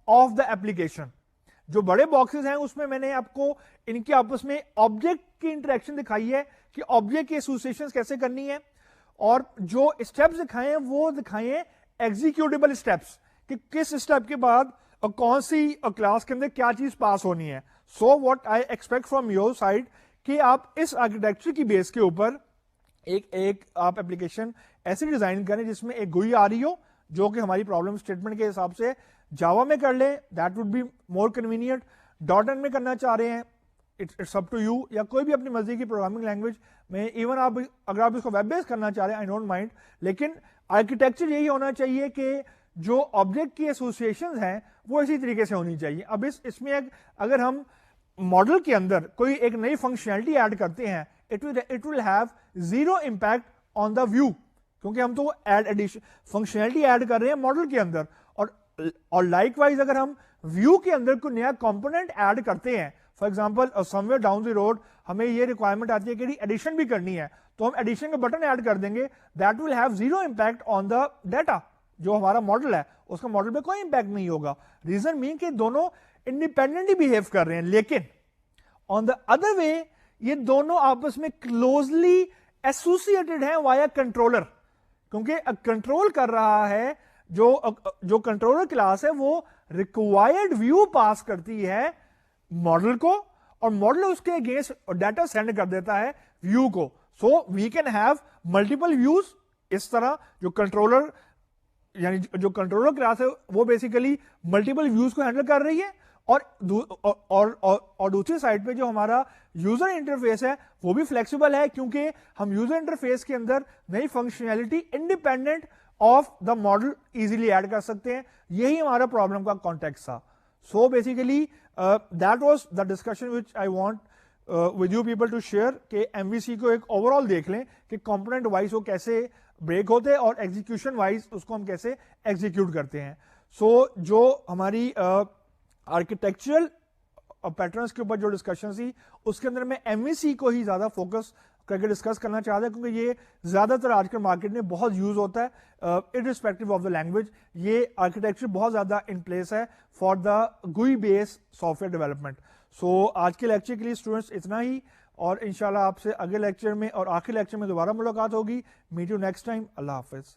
of the application. جو بڑے باکسز ہیں اس میں میں نے آپ کو ان کے آپس میں آبجیکٹ کی انٹریکشن دکھائی ہے کہ آبجیکٹ کی ایسوسیشن کیسے کرنی ہے, اور جو اسٹیپس دکھائے ہیں وہ دکھائے ہیں ایگزیکیوٹیبل اسٹیپس کہ کس اسٹیپ کے بعد کون سی کلاس کے اندر کیا چیز پاس ہونی ہے. So what I expect from your side کہ آپ اس آرکیٹیکچر کی بیس کے اوپر ایک آپ ایپلیکیشن ایسے ڈیزائن کریں جس میں ایک گوئی آ رہی ہو جو کہ ہماری پرابلم اسٹیٹمنٹ کے حساب سے جاوا میں کر لیں, that would be more convenient. Dot net میں کرنا چاہ رہے ہیں اٹس اپ ٹو یو, یا کوئی بھی اپنی مرضی کی پروگرامنگ لینگویج میں, ایون اگر آپ اس کو ویب بیس کرنا چاہ رہے ہیں آئی ڈونٹ مائنڈ. لیکن آرکیٹیکچر یہی ہونا چاہیے کہ جو آبجیکٹ کی ایسوسیشن ہیں وہ اسی طریقے سے ہونی چاہیے. اب اس میں اگر ہم ماڈل کے اندر کوئی ایک نئی فنکشنلٹی ایڈ کرتے ہیں it will have zero impact on the view, کیونکہ ہم تو فنکشنلٹی ایڈ کر رہے ہیں ماڈل کے اندر. اور لائک وائز اگر ہم ویو کے اندر کوئی نیا کمپوننٹ ایڈ کرتے ہیں, for example some where down the road ہمیں یہ ریکوائرمنٹ آتی ہے کہ ایڈیشن بھی کرنی ہے تو ہم ایڈیشن کا بٹن ایڈ کر دیں گے, that will have zero impact on the data. جو ہمارا ماڈل ہے اس کا ماڈل پہ کوئی امپیکٹ نہیں ہوگا. ریزن مین کہ دونوں انڈیپینڈنٹلی بہیو کر رہے ہیں, لیکن آن دا ادر وے یہ دونوں آپس میں کلوزلی ایسوسیٹڈ ہیں وایا کنٹرولر, کیونکہ کنٹرول کر رہا ہے جو کنٹرولر کلاس ہے وہ ریکوائرڈ ویو پاس کرتی ہے ماڈل کو, اور ماڈل اس کے اگینسٹ ڈیٹا سینڈ کر دیتا ہے ویو کو. So we can have multiple views. اس طرح جو کنٹرولر یعنی جو کنٹرولر کلاس ہے وہ بیسیکلی ملٹیپل ویوز کو ہینڈل کر رہی ہے, اور دوسری سائڈ پہ جو ہمارا یوزر انٹرفیس ہے وہ بھی فلیکسیبل ہے, کیونکہ ہم یوزر انٹرفیس کے اندر نئی functionality independent of the model easily add کر سکتے ہیں. یہی ہمارا پرابلم کا کانٹیکسٹ تھا. So basically that was the discussion which I want with you people to share کہ ایم وی سی کو ایک اوور آل دیکھ لیں کہ کمپوننٹ وائز وہ کیسے بریک ہوتے ہیں اور ایگزیکیوشن وائز اس کو ہم کیسے ایگزیکیوٹ کرتے ہیں. سو جو ہماری آرکیٹیکچرل پیٹرنس کے اوپر جو ڈسکشن تھی اس کے اندر میں ایم وی سی کو ہی زیادہ فوکس کر کے ڈسکس کرنا چاہتا ہے, کیونکہ یہ زیادہ تر آج کل مارکیٹ میں بہت یوز ہوتا ہے ارسپیکٹو آف دا لینگویج. یہ آرکیٹیکچر بہت زیادہ ان پلیس ہے فار دا گوئی بیس سافٹ ویئر ڈیولپمنٹ. سو آج کے لیکچر کے لیے اسٹوڈنٹس اتنا ہی, اور انشاءاللہ آپ سے اگلے لیکچر میں اور آخری لیکچر میں دوبارہ ملاقات ہوگی. Meet you next time. اللہ حافظ.